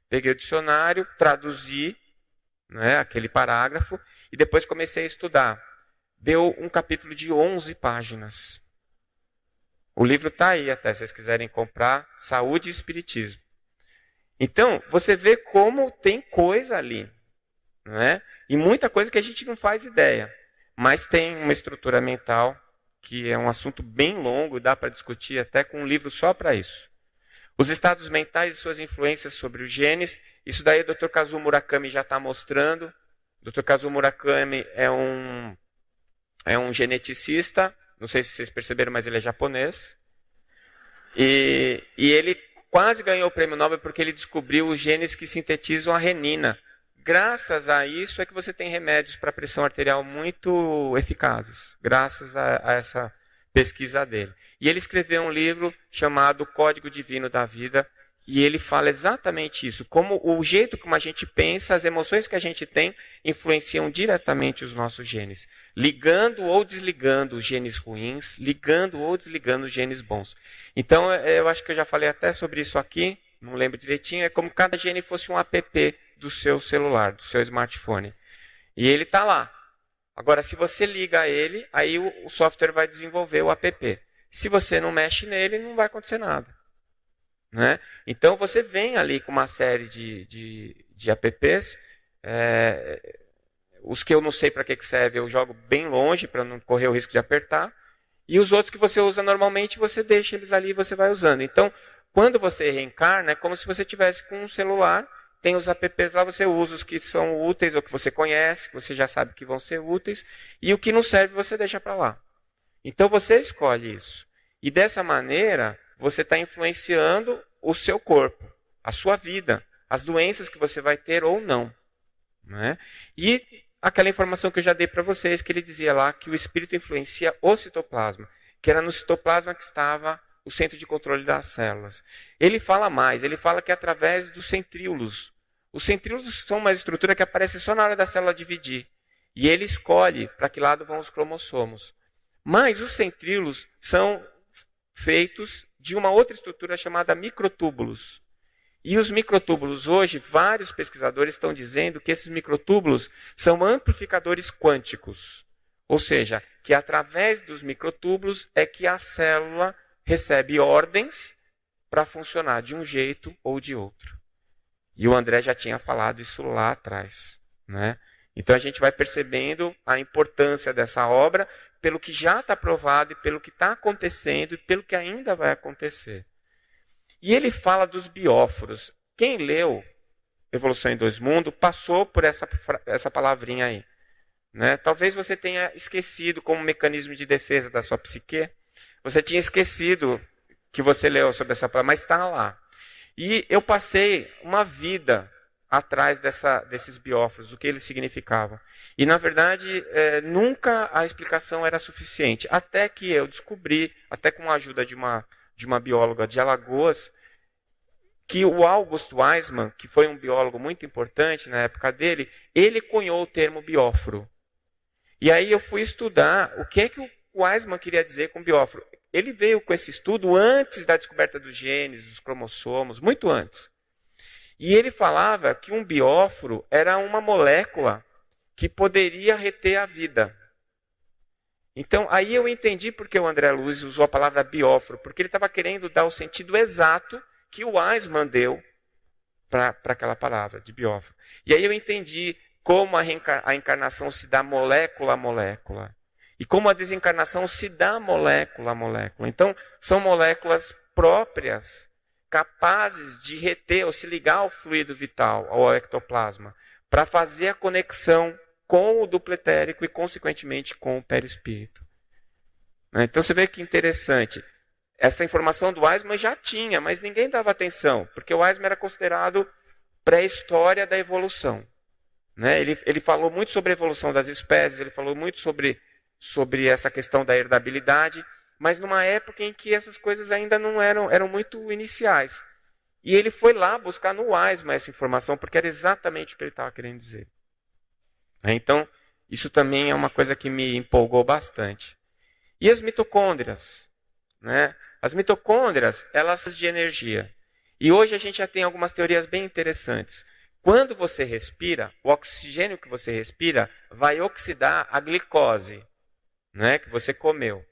Peguei o dicionário, traduzi, né, aquele parágrafo, e depois comecei a estudar. Deu um capítulo de 11 páginas. O livro está aí até, se vocês quiserem comprar, Saúde e Espiritismo. Então, você vê como tem coisa ali, não é? E muita coisa que a gente não faz ideia. Mas tem uma estrutura mental, que é um assunto bem longo, dá para discutir até com um livro só para isso. Os estados mentais e suas influências sobre os genes, isso daí o Dr. Kazuo Murakami já está mostrando. O Dr. Kazuo Murakami é um geneticista, não sei se vocês perceberam, mas ele é japonês. E ele quase ganhou o prêmio Nobel porque ele descobriu os genes que sintetizam a renina. Graças a isso é que você tem remédios para pressão arterial muito eficazes, graças a essa pesquisa dele. E ele escreveu um livro chamado Código Divino da Vida, e ele fala exatamente isso, como o jeito como a gente pensa, as emoções que a gente tem, influenciam diretamente os nossos genes, ligando ou desligando os genes ruins, ligando ou desligando os genes bons. Então, eu acho que eu já falei até sobre isso aqui, não lembro direitinho, é como cada gene fosse um app do seu celular, do seu smartphone. E ele está lá. Agora, se você liga ele, aí o software vai desenvolver o app. Se você não mexe nele, não vai acontecer nada. Né? Então, você vem ali com uma série de apps. Os que eu não sei para que serve, eu jogo bem longe, para não correr o risco de apertar. E os outros que você usa normalmente, você deixa eles ali e você vai usando. Então, quando você reencarna, é como se você tivesse com um celular. Tem os apps lá, você usa os que são úteis, ou que você conhece, que você já sabe que vão ser úteis, e o que não serve você deixa para lá. Então você escolhe isso. E dessa maneira, você está influenciando o seu corpo, a sua vida, as doenças que você vai ter ou não. Né? E aquela informação que eu já dei para vocês, que ele dizia lá que o espírito influencia o citoplasma, que era no citoplasma que estava o centro de controle das células. Ele fala mais, ele fala que é através dos centríolos. Os centríolos são uma estrutura que aparece só na hora da célula dividir. E ele escolhe para que lado vão os cromossomos. Mas os centríolos são feitos de uma outra estrutura chamada microtúbulos. E os microtúbulos hoje, vários pesquisadores estão dizendo que esses microtúbulos são amplificadores quânticos. Ou seja, que através dos microtúbulos é que a célula recebe ordens para funcionar de um jeito ou de outro. E o André já tinha falado isso lá atrás. Né? Então a gente vai percebendo a importância dessa obra pelo que já está provado e pelo que está acontecendo e pelo que ainda vai acontecer. E ele fala dos bióforos. Quem leu Evolução em Dois Mundos passou por essa palavrinha aí. Né? Talvez você tenha esquecido como mecanismo de defesa da sua psique. Você tinha esquecido que você leu sobre essa palavra, mas está lá. E eu passei uma vida atrás desses bióforos, o que eles significavam. E, na verdade, nunca a explicação era suficiente. Até que eu descobri, até com a ajuda de uma bióloga de Alagoas, que o August Weismann, que foi um biólogo muito importante na época dele, ele cunhou o termo bióforo. E aí eu fui estudar o que o Weismann queria dizer com bióforo. Ele veio com esse estudo antes da descoberta dos genes, dos cromossomos, muito antes. E ele falava que um bióforo era uma molécula que poderia reter a vida. Então, aí eu entendi porque o André Luiz usou a palavra bióforo, porque ele estava querendo dar o sentido exato que o Weismann deu para aquela palavra de bióforo. E aí eu entendi como a encarnação se dá molécula a molécula. E como a desencarnação se dá molécula a molécula. Então, são moléculas próprias, capazes de reter ou se ligar ao fluido vital, ao ectoplasma, para fazer a conexão com o duplo etérico e, consequentemente, com o perispírito. Então, você vê que interessante. Essa informação do Weismann já tinha, mas ninguém dava atenção, porque o Weismann era considerado pré-história da evolução. Ele falou muito sobre a evolução das espécies, ele falou muito sobre essa questão da herdabilidade, mas numa época em que essas coisas ainda não eram muito iniciais. E ele foi lá buscar no Weismann essa informação, porque era exatamente o que ele estava querendo dizer. Então, isso também é uma coisa que me empolgou bastante. E as mitocôndrias, né? As mitocôndrias, elas são de energia. E hoje a gente já tem algumas teorias bem interessantes. Quando você respira, o oxigênio que você respira vai oxidar a glicose, né, que você comeu.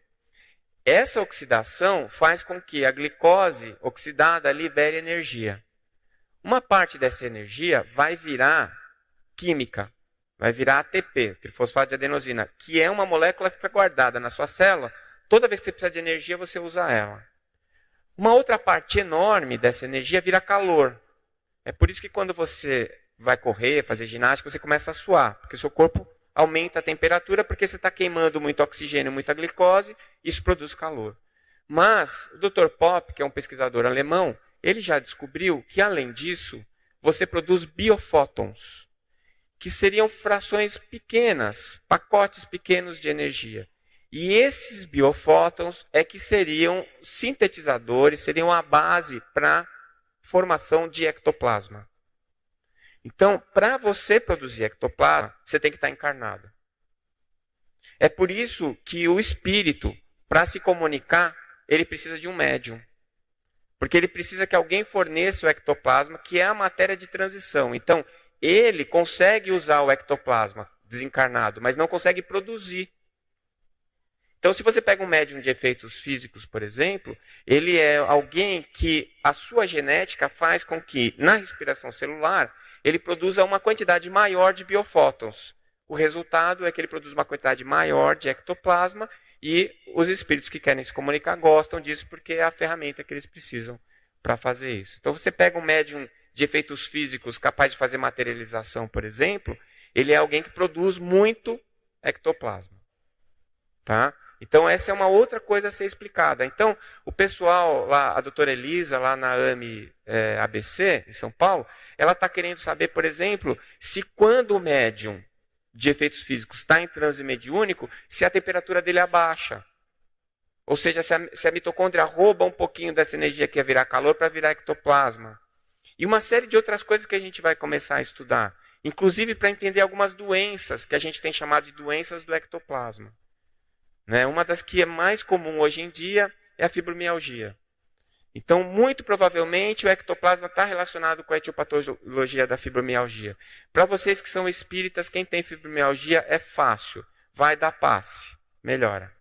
Essa oxidação faz com que a glicose oxidada libere energia. Uma parte dessa energia vai virar química, vai virar ATP, trifosfato de adenosina, que é uma molécula que fica guardada na sua célula. Toda vez que você precisa de energia, você usa ela. Uma outra parte enorme dessa energia vira calor. É por isso que quando você vai correr, fazer ginástica, você começa a suar, porque o seu corpo aumenta a temperatura, porque você está queimando muito oxigênio, muita glicose, isso produz calor. Mas o Dr. Popp, que é um pesquisador alemão, ele já descobriu que, além disso, você produz biofótons, que seriam frações pequenas, pacotes pequenos de energia. E esses biofótons é que seriam sintetizadores, seriam a base para formação de ectoplasma. Então, para você produzir ectoplasma, você tem que estar encarnado. É por isso que o espírito, para se comunicar, ele precisa de um médium. Porque ele precisa que alguém forneça o ectoplasma, que é a matéria de transição. Então, ele consegue usar o ectoplasma desencarnado, mas não consegue produzir. Então, se você pega um médium de efeitos físicos, por exemplo, ele é alguém que a sua genética faz com que, na respiração celular, ele produza uma quantidade maior de biofótons. O resultado é que ele produz uma quantidade maior de ectoplasma e os espíritos que querem se comunicar gostam disso porque é a ferramenta que eles precisam para fazer isso. Então, você pega um médium de efeitos físicos capaz de fazer materialização, por exemplo, ele é alguém que produz muito ectoplasma. Tá? Então, essa é uma outra coisa a ser explicada. Então, o pessoal, lá, a doutora Elisa, lá na AME ABC, em São Paulo, ela está querendo saber, por exemplo, se quando o médium de efeitos físicos está em transe mediúnico, se a temperatura dele abaixa. Ou seja, se a mitocôndria rouba um pouquinho dessa energia que ia virar calor para virar ectoplasma. E uma série de outras coisas que a gente vai começar a estudar. Inclusive para entender algumas doenças que a gente tem chamado de doenças do ectoplasma. Uma das que é mais comum hoje em dia é a fibromialgia. Então, muito provavelmente, o ectoplasma está relacionado com a etiopatologia da fibromialgia. Para vocês que são espíritas, quem tem fibromialgia é fácil. Vai dar passe. Melhora.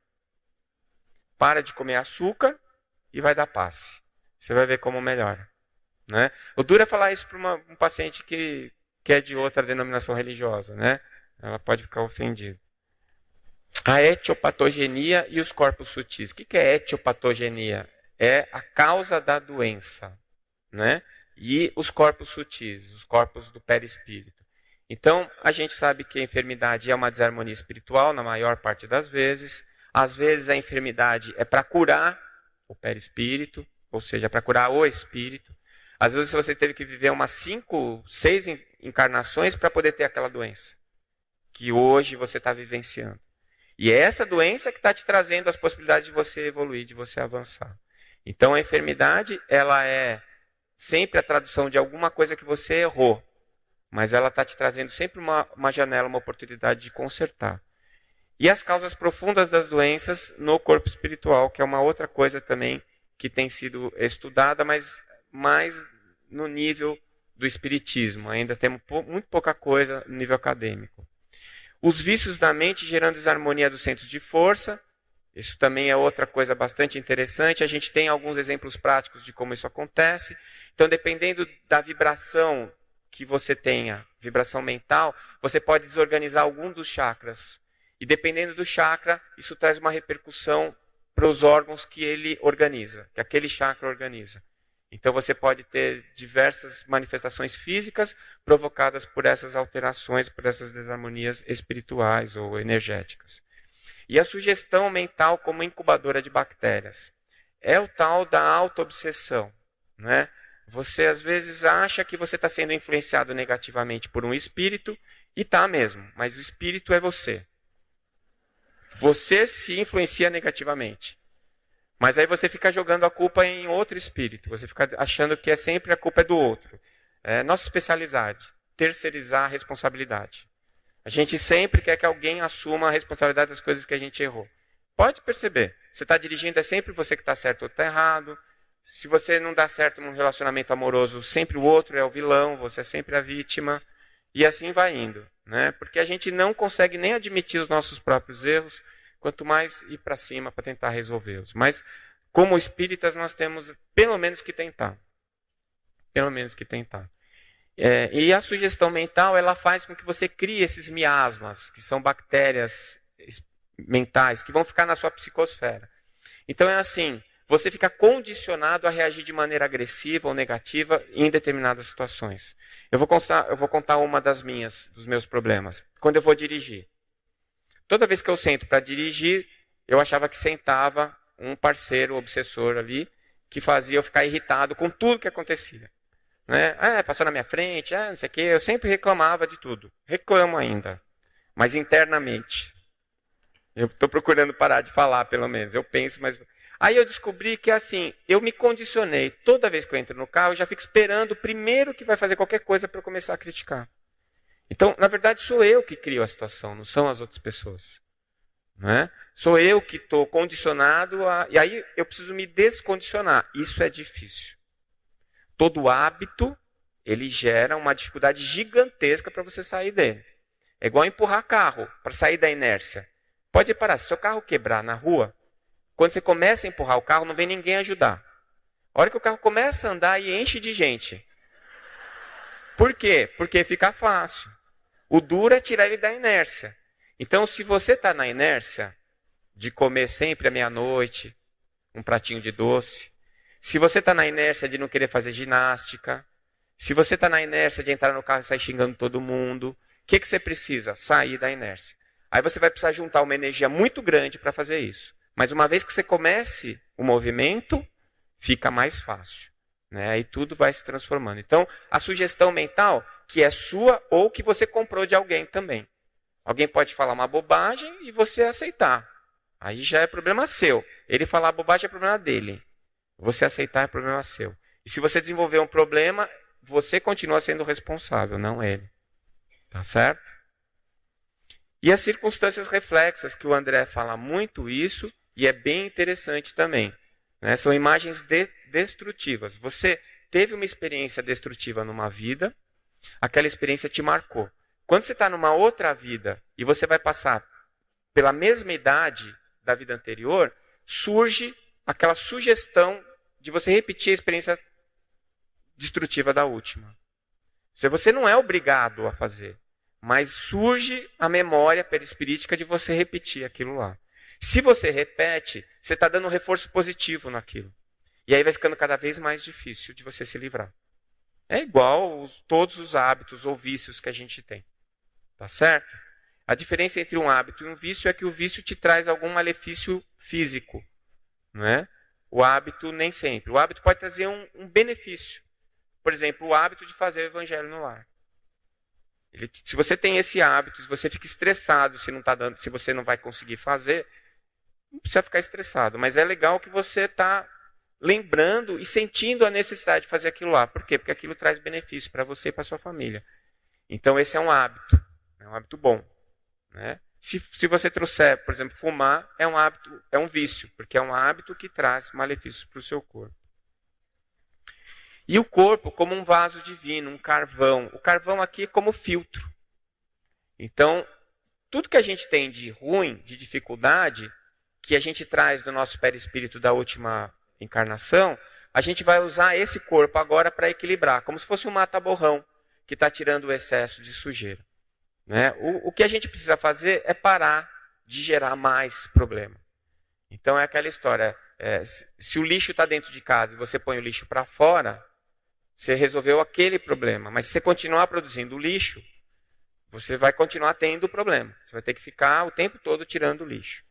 Para de comer açúcar e vai dar passe. Você vai ver como melhora. Né? O duro é falar isso para um paciente que é de outra denominação religiosa. Né? Ela pode ficar ofendida. A etiopatogenia e os corpos sutis. O que é etiopatogenia? É a causa da doença. Né? E os corpos sutis, os corpos do perispírito. Então, a gente sabe que a enfermidade é uma desarmonia espiritual, na maior parte das vezes. Às vezes a enfermidade é para curar o perispírito, ou seja, para curar o espírito. Às vezes você teve que viver umas 5, 6 encarnações para poder ter aquela doença. Que hoje você está vivenciando. E é essa doença que está te trazendo as possibilidades de você evoluir, de você avançar. Então a enfermidade, ela é sempre a tradução de alguma coisa que você errou. Mas ela está te trazendo sempre uma janela, uma oportunidade de consertar. E as causas profundas das doenças no corpo espiritual, que é uma outra coisa também que tem sido estudada, mas mais no nível do espiritismo. Ainda temos muito pouca coisa no nível acadêmico. Os vícios da mente gerando desarmonia dos centros de força. Isso também é outra coisa bastante interessante. A gente tem alguns exemplos práticos de como isso acontece. Então, dependendo da vibração que você tenha, vibração mental, você pode desorganizar algum dos chakras. E dependendo do chakra, isso traz uma repercussão para os órgãos que ele organiza, que aquele chakra organiza. Então você pode ter diversas manifestações físicas provocadas por essas alterações, por essas desarmonias espirituais ou energéticas. E a sugestão mental como incubadora de bactérias. É o tal da autoobsessão. Né? Você às vezes acha que você está sendo influenciado negativamente por um espírito, e está mesmo, mas o espírito é você. Você se influencia negativamente. Mas aí você fica jogando a culpa em outro espírito. Você fica achando que sempre a culpa é do outro. Nossa especialidade, terceirizar a responsabilidade. A gente sempre quer que alguém assuma a responsabilidade das coisas que a gente errou. Pode perceber. Você está dirigindo, é sempre você que está certo ou está errado. Se você não dá certo num relacionamento amoroso, sempre o outro é o vilão, você é sempre a vítima. E assim vai indo, né? Porque a gente não consegue nem admitir os nossos próprios erros, quanto mais ir para cima para tentar resolvê-los. Mas, como espíritas, nós temos pelo menos que tentar. Pelo menos que tentar. E a sugestão mental, ela faz com que você crie esses miasmas, que são bactérias mentais, que vão ficar na sua psicosfera. Então é assim, você fica condicionado a reagir de maneira agressiva ou negativa em determinadas situações. Eu vou contar uma dos meus problemas. Quando eu vou dirigir. Toda vez que eu sento para dirigir, eu achava que sentava um parceiro obsessor ali, que fazia eu ficar irritado com tudo que acontecia. Né? Passou na minha frente, não sei o quê. Eu sempre reclamava de tudo. Reclamo ainda, mas internamente. Eu estou procurando parar de falar, pelo menos. Eu penso, mas... Aí eu descobri que, assim, eu me condicionei. Toda vez que eu entro no carro, eu já fico esperando o primeiro que vai fazer qualquer coisa para eu começar a criticar. Então, na verdade, sou eu que crio a situação, não são as outras pessoas. Não é? Sou eu que estou condicionado a... E aí eu preciso me descondicionar. Isso é difícil. Todo hábito, ele gera uma dificuldade gigantesca para você sair dele. É igual empurrar carro para sair da inércia. Pode reparar, se seu carro quebrar na rua, quando você começa a empurrar o carro, não vem ninguém ajudar. A hora que o carro começa a andar e enche de gente. Por quê? Porque fica fácil. O duro é tirar ele da inércia. Então, se você está na inércia de comer sempre à meia-noite, um pratinho de doce, se você está na inércia de não querer fazer ginástica, se você está na inércia de entrar no carro e sair xingando todo mundo, o que você precisa? Sair da inércia. Aí você vai precisar juntar uma energia muito grande para fazer isso. Mas uma vez que você comece o movimento, fica mais fácil. Né? Aí tudo vai se transformando. Então, a sugestão mental, que é sua ou que você comprou de alguém também. Alguém pode falar uma bobagem e você aceitar. Aí já é problema seu. Ele falar bobagem é problema dele. Você aceitar é problema seu. E se você desenvolver um problema, você continua sendo responsável, não ele. Tá certo? E as circunstâncias reflexas, que o André fala muito isso, e é bem interessante também. Né? São imagens destrutivas. Você teve uma experiência destrutiva numa vida, aquela experiência te marcou. Quando você está numa outra vida e você vai passar pela mesma idade da vida anterior, surge aquela sugestão de você repetir a experiência destrutiva da última. Você não é obrigado a fazer, mas surge a memória perispirítica de você repetir aquilo lá. Se você repete, você está dando um reforço positivo naquilo. E aí vai ficando cada vez mais difícil de você se livrar. É igual todos os hábitos ou vícios que a gente tem. Tá certo? A diferença entre um hábito e um vício é que o vício te traz algum malefício físico. Não é? O hábito nem sempre. O hábito pode trazer um benefício. Por exemplo, o hábito de fazer o evangelho no lar. Se você tem esse hábito, se você fica estressado, se você não vai conseguir fazer, não precisa ficar estressado. Mas é legal que você está lembrando e sentindo a necessidade de fazer aquilo lá. Por quê? Porque aquilo traz benefício para você e para sua família. Então esse é um hábito. É um hábito bom. Né? Se você trouxer, por exemplo, fumar, é um hábito, é um vício, porque é um hábito que traz malefícios para o seu corpo. E o corpo como um vaso divino, um carvão. O carvão aqui como filtro. Então, tudo que a gente tem de ruim, de dificuldade, que a gente traz do nosso perispírito da última encarnação, a gente vai usar esse corpo agora para equilibrar, como se fosse um mata-borrão que está tirando o excesso de sujeira. Né? O que a gente precisa fazer é parar de gerar mais problema. Então é aquela história, se o lixo está dentro de casa e você põe o lixo para fora, você resolveu aquele problema. Mas se você continuar produzindo lixo, você vai continuar tendo problema. Você vai ter que ficar o tempo todo tirando o lixo.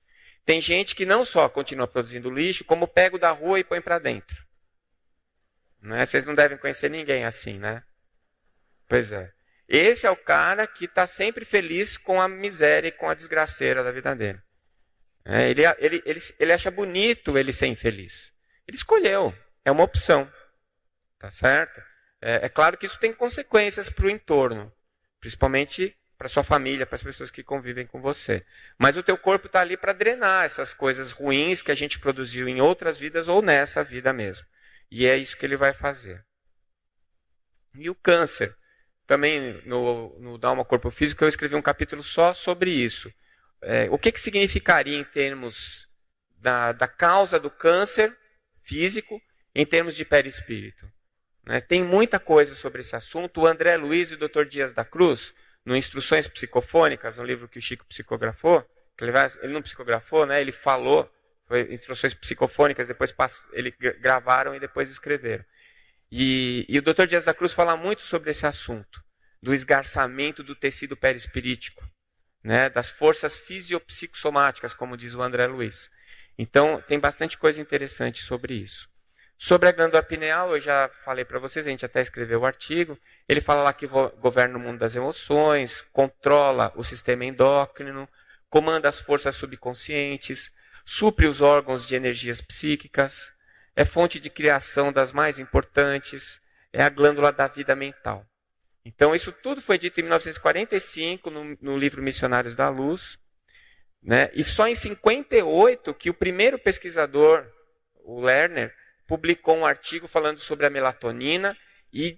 Tem gente que não só continua produzindo lixo, como pega o da rua e põe para dentro. Né? Vocês não devem conhecer ninguém assim, né? Pois é. Esse é o cara que está sempre feliz com a miséria e com a desgraceira da vida dele. Ele acha bonito ele ser infeliz. Ele escolheu. É uma opção. Tá certo? É claro que isso tem consequências para o entorno. Principalmente para sua família, para as pessoas que convivem com você. Mas o teu corpo está ali para drenar essas coisas ruins que a gente produziu em outras vidas ou nessa vida mesmo. E é isso que ele vai fazer. E o câncer. Também no Dalma Corpo Físico eu escrevi um capítulo só sobre isso. O que significaria em termos da causa do câncer físico, em termos de perispírito? Tem muita coisa sobre esse assunto. O André Luiz e o Dr. Dias da Cruz, no Instruções Psicofônicas, um livro que o Chico psicografou, ele não psicografou, né? Ele falou, foi Instruções Psicofônicas, depois eles gravaram e depois escreveram. E o Dr. Dias da Cruz fala muito sobre esse assunto, do esgarçamento do tecido perispirítico, né? Das forças fisiopsicossomáticas, como diz o André Luiz. Então, tem bastante coisa interessante sobre isso. Sobre a glândula pineal, eu já falei para vocês, a gente até escreveu o artigo. Ele fala lá que governa o mundo das emoções, controla o sistema endócrino, comanda as forças subconscientes, supre os órgãos de energias psíquicas, é fonte de criação das mais importantes, é a glândula da vida mental. Então, isso tudo foi dito em 1945, no livro Missionários da Luz, né? E só em 58 que o primeiro pesquisador, o Lerner, publicou um artigo falando sobre a melatonina e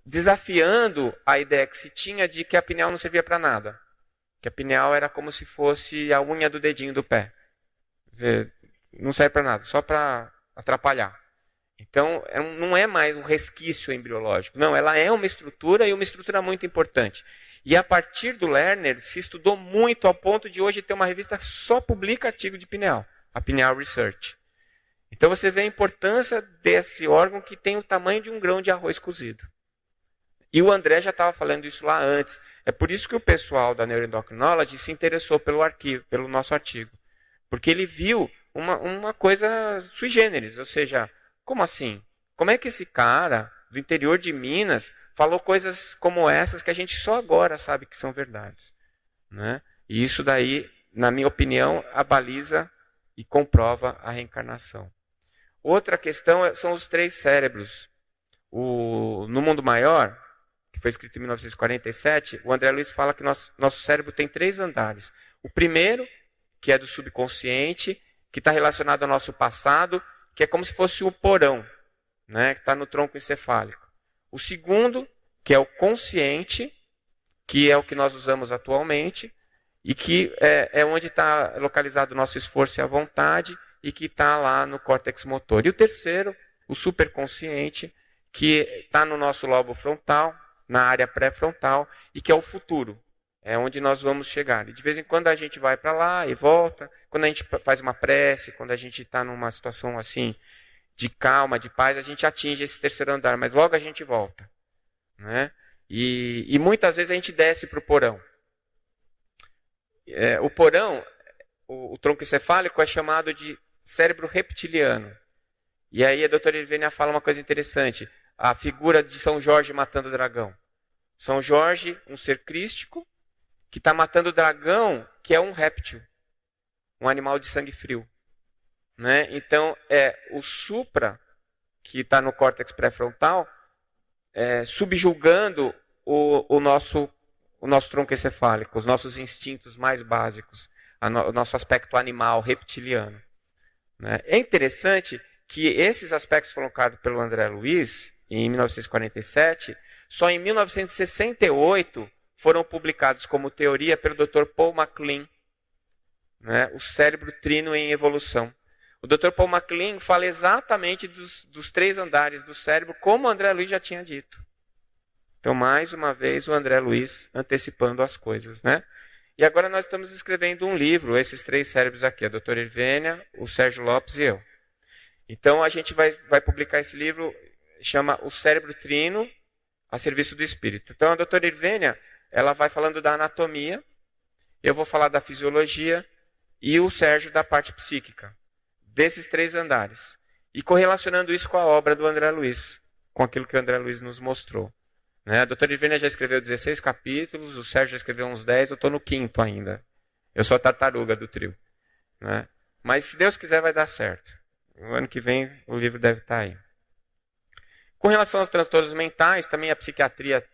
desafiando a ideia que se tinha de que a pineal não servia para nada. Que a pineal era como se fosse a unha do dedinho do pé. Quer dizer, não serve para nada, só para atrapalhar. Então, não é mais um resquício embriológico. Não, ela é uma estrutura e uma estrutura muito importante. E a partir do Lerner, se estudou muito ao ponto de hoje ter uma revista que só publica artigo de pineal, a Pineal Research. Então você vê a importância desse órgão que tem o tamanho de um grão de arroz cozido. E o André já estava falando isso lá antes. É por isso que o pessoal da Neuroendocrinology se interessou pelo nosso artigo. Porque ele viu uma coisa sui generis, ou seja, como assim? Como é que esse cara do interior de Minas falou coisas como essas que a gente só agora sabe que são verdades? Né? E isso daí, na minha opinião, abaliza e comprova a reencarnação. Outra questão são os 3 cérebros. No Mundo Maior, que foi escrito em 1947, o André Luiz fala que nosso cérebro tem 3 andares. O primeiro, que é do subconsciente, que está relacionado ao nosso passado, que é como se fosse o porão, né, que está no tronco encefálico. O segundo, que é o consciente, que é o que nós usamos atualmente, e que é onde está localizado o nosso esforço e a vontade, e que está lá no córtex motor. E o terceiro, o superconsciente, que está no nosso lobo frontal, na área pré-frontal, e que é o futuro. É onde nós vamos chegar. E de vez em quando a gente vai para lá e volta. Quando a gente faz uma prece, quando a gente está numa situação assim de calma, de paz, a gente atinge esse terceiro andar, mas logo a gente volta. Né? E muitas vezes a gente desce para o porão. O porão, o tronco encefálico, é chamado de cérebro reptiliano. E aí a doutora Irvênia fala uma coisa interessante. A figura de São Jorge matando o dragão. São Jorge, um ser crístico, que está matando o dragão, que é um réptil. Um animal de sangue frio. Né? Então, o supra, que está no córtex pré-frontal, subjugando o nosso tronco encefálico, os nossos instintos mais básicos, o nosso aspecto animal, reptiliano. Né? É interessante que esses aspectos foram colocados pelo André Luiz, em 1947, só em 1968 foram publicados como teoria pelo Dr. Paul MacLean, né? O cérebro trino em evolução. O Dr. Paul MacLean fala exatamente dos 3 andares do cérebro, como o André Luiz já tinha dito. Então, mais uma vez, o André Luiz antecipando as coisas. Né? E agora nós estamos escrevendo um livro, esses 3 cérebros aqui, a doutora Irvênia, o Sérgio Lopes e eu. Então, a gente vai publicar esse livro, chama O Cérebro Trino a Serviço do Espírito. Então, a doutora Irvênia, ela vai falando da anatomia, eu vou falar da fisiologia e o Sérgio da parte psíquica, desses 3 andares. E correlacionando isso com a obra do André Luiz, com aquilo que o André Luiz nos mostrou. Né? A doutora Irvênia já escreveu 16 capítulos, o Sérgio já escreveu uns 10, eu estou no 5º ainda. Eu sou a tartaruga do trio. Né? Mas se Deus quiser vai dar certo. O ano que vem o livro deve estar aí. Com relação aos transtornos mentais, também a psiquiatria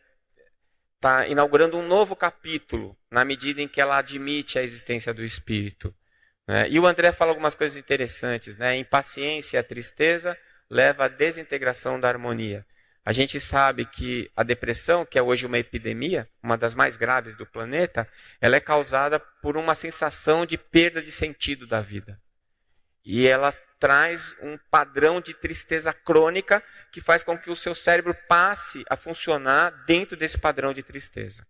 está inaugurando um novo capítulo, na medida em que ela admite a existência do espírito. Né? E o André fala algumas coisas interessantes. Né? A impaciência e a tristeza leva à desintegração da harmonia. A gente sabe que a depressão, que é hoje uma epidemia, uma das mais graves do planeta, ela é causada por uma sensação de perda de sentido da vida. E ela traz um padrão de tristeza crônica que faz com que o seu cérebro passe a funcionar dentro desse padrão de tristeza.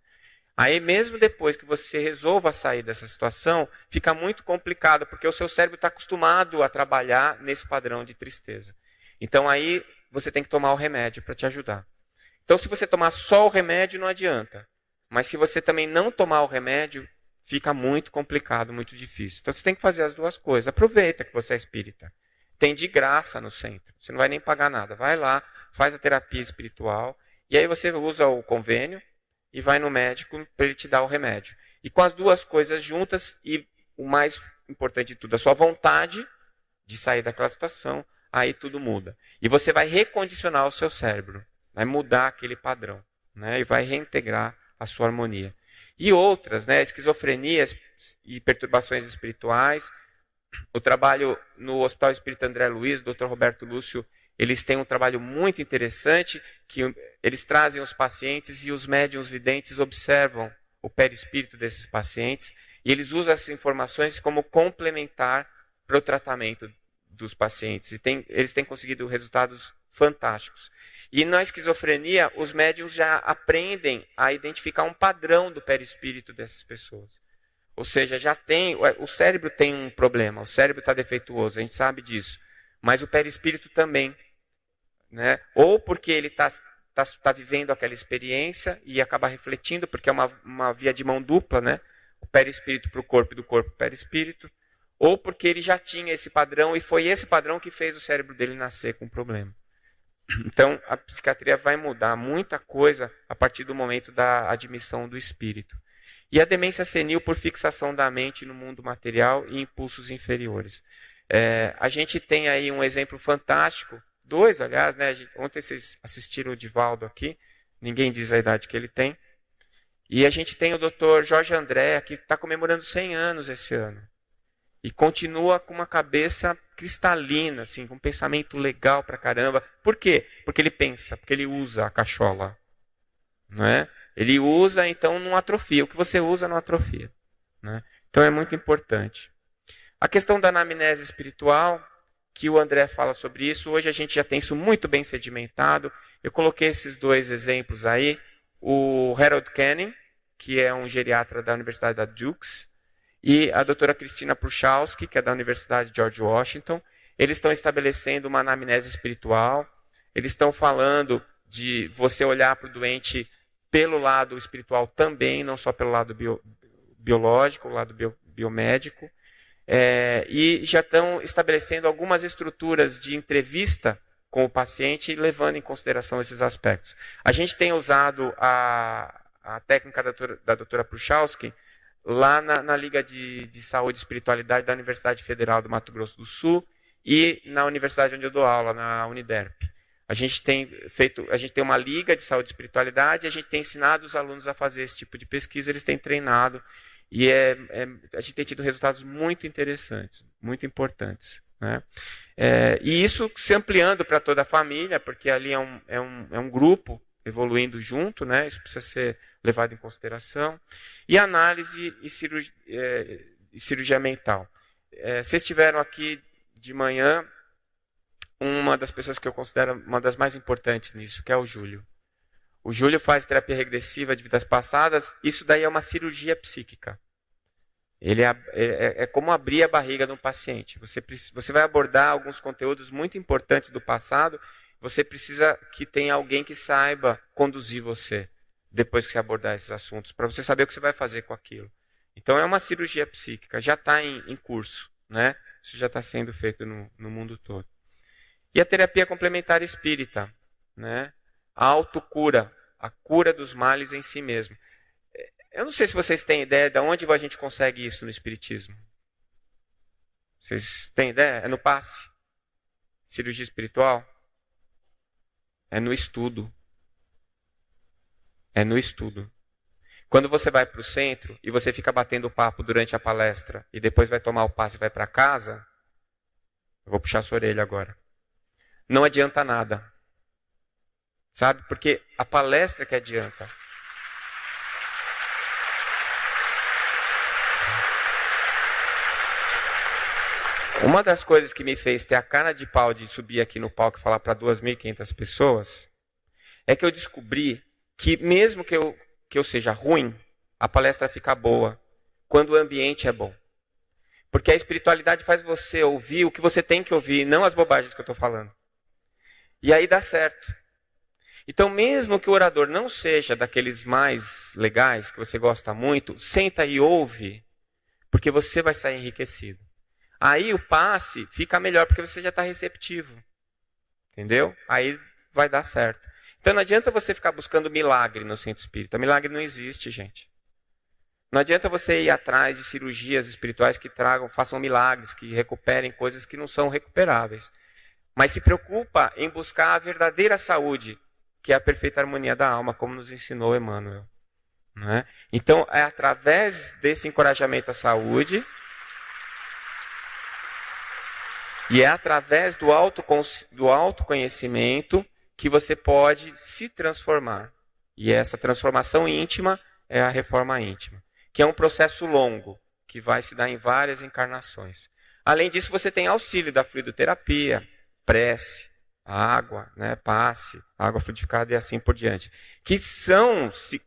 Aí mesmo depois que você resolva sair dessa situação, fica muito complicado, porque o seu cérebro está acostumado a trabalhar nesse padrão de tristeza. Então aí você tem que tomar o remédio para te ajudar. Então se você tomar só o remédio não adianta. Mas se você também não tomar o remédio, fica muito complicado, muito difícil. Então você tem que fazer as duas coisas. Aproveita que você é espírita. Tem de graça no centro. Você não vai nem pagar nada. Vai lá, faz a terapia espiritual, e aí você usa o convênio e vai no médico para ele te dar o remédio. E com as duas coisas juntas, e o mais importante de tudo, a sua vontade de sair daquela situação, aí tudo muda. E você vai recondicionar o seu cérebro, vai mudar aquele padrão, né? E vai reintegrar a sua harmonia. E outras, né, esquizofrenias e perturbações espirituais. O trabalho no Hospital Espírita André Luiz, o Dr. Roberto Lúcio, eles têm um trabalho muito interessante, que eles trazem os pacientes e os médiuns videntes observam o perispírito desses pacientes, e eles usam essas informações como complementar para o tratamento dos pacientes. E eles têm conseguido resultados fantásticos. E na esquizofrenia, os médiuns já aprendem a identificar um padrão do perispírito dessas pessoas. Ou seja, o cérebro tem um problema, o cérebro está defeituoso, a gente sabe disso. Mas o perispírito também. Né? Ou porque ele está vivendo aquela experiência e acaba refletindo, porque é uma via de mão dupla, né? O perispírito para o corpo e do corpo para o perispírito. Ou porque ele já tinha esse padrão e foi esse padrão que fez o cérebro dele nascer com problema. Então, a psiquiatria vai mudar muita coisa a partir do momento da admissão do espírito. E a demência senil por fixação da mente no mundo material e impulsos inferiores. A gente tem aí um exemplo fantástico, dois, aliás, né? Ontem vocês assistiram o Divaldo aqui, ninguém diz a idade que ele tem. E a gente tem o Dr. Jorge André, que está comemorando 100 anos esse ano. E continua com uma cabeça cristalina, assim, com um pensamento legal pra caramba. Por quê? Porque ele pensa, porque ele usa a cachola. Não é? Ele usa, então não atrofia. O que você usa não atrofia. Né? Então é muito importante. A questão da anamnese espiritual, que o André fala sobre isso, hoje a gente já tem isso muito bem sedimentado. Eu coloquei esses dois exemplos aí. O Harold Canning, que é um geriatra da Universidade da Dukes, e a doutora Cristina Pruchowski, que é da Universidade de George Washington. Eles estão estabelecendo uma anamnese espiritual. Eles estão falando de você olhar para o doente pelo lado espiritual também, não só pelo lado biológico, o lado biomédico. E já estão estabelecendo algumas estruturas de entrevista com o paciente, levando em consideração esses aspectos. A gente tem usado a técnica da doutora Pruchowski lá na Liga de Saúde e Espiritualidade da Universidade Federal do Mato Grosso do Sul e na universidade onde eu dou aula, na Uniderp. A gente tem uma Liga de Saúde e Espiritualidade e a gente tem ensinado os alunos a fazer esse tipo de pesquisa, eles têm treinado e a gente tem tido resultados muito interessantes, muito importantes. Né? E isso se ampliando para toda a família, porque ali é um grupo evoluindo junto, né? Isso precisa ser levado em consideração. E análise e cirurgia mental. Vocês estiveram aqui de manhã uma das pessoas que eu considero uma das mais importantes nisso, que é o Júlio. O Júlio faz terapia regressiva de vidas passadas, isso daí é uma cirurgia psíquica. Ele é como abrir a barriga de um paciente. Você vai abordar alguns conteúdos muito importantes do passado, você precisa que tenha alguém que saiba conduzir você depois que você abordar esses assuntos, para você saber o que você vai fazer com aquilo. Então é uma cirurgia psíquica, já está em curso, né? Isso já está sendo feito no mundo todo. E a terapia complementar espírita, né? A autocura, a cura dos males em si mesmo. Eu não sei se vocês têm ideia de onde a gente consegue isso no espiritismo. Vocês têm ideia? É no passe? Cirurgia espiritual? É no estudo. É no estudo. Quando você vai para o centro e você fica batendo papo durante a palestra e depois vai tomar o passe e vai para casa, eu vou puxar sua orelha agora. Não adianta nada. Sabe? Porque a palestra que adianta. Uma das coisas que me fez ter a cara de pau de subir aqui no palco e falar para 2.500 pessoas é que eu descobri que mesmo que eu seja ruim, a palestra fica boa quando o ambiente é bom. Porque a espiritualidade faz você ouvir o que você tem que ouvir, não as bobagens que eu estou falando. E aí dá certo. Então, mesmo que o orador não seja daqueles mais legais, que você gosta muito, senta e ouve, porque você vai sair enriquecido. Aí o passe fica melhor, porque você já está receptivo. Entendeu? Aí vai dar certo. Então não adianta você ficar buscando milagre no centro espírita. Milagre não existe, gente. Não adianta você ir atrás de cirurgias espirituais que façam milagres, que recuperem coisas que não são recuperáveis. Mas se preocupa em buscar a verdadeira saúde, que é a perfeita harmonia da alma, como nos ensinou Emmanuel. Não é? Então, é através desse encorajamento à saúde e é através do autoconhecimento que você pode se transformar. E essa transformação íntima é a reforma íntima, que é um processo longo, que vai se dar em várias encarnações. Além disso, você tem auxílio da fluidoterapia, prece, água, né, passe, água fluidificada e assim por diante.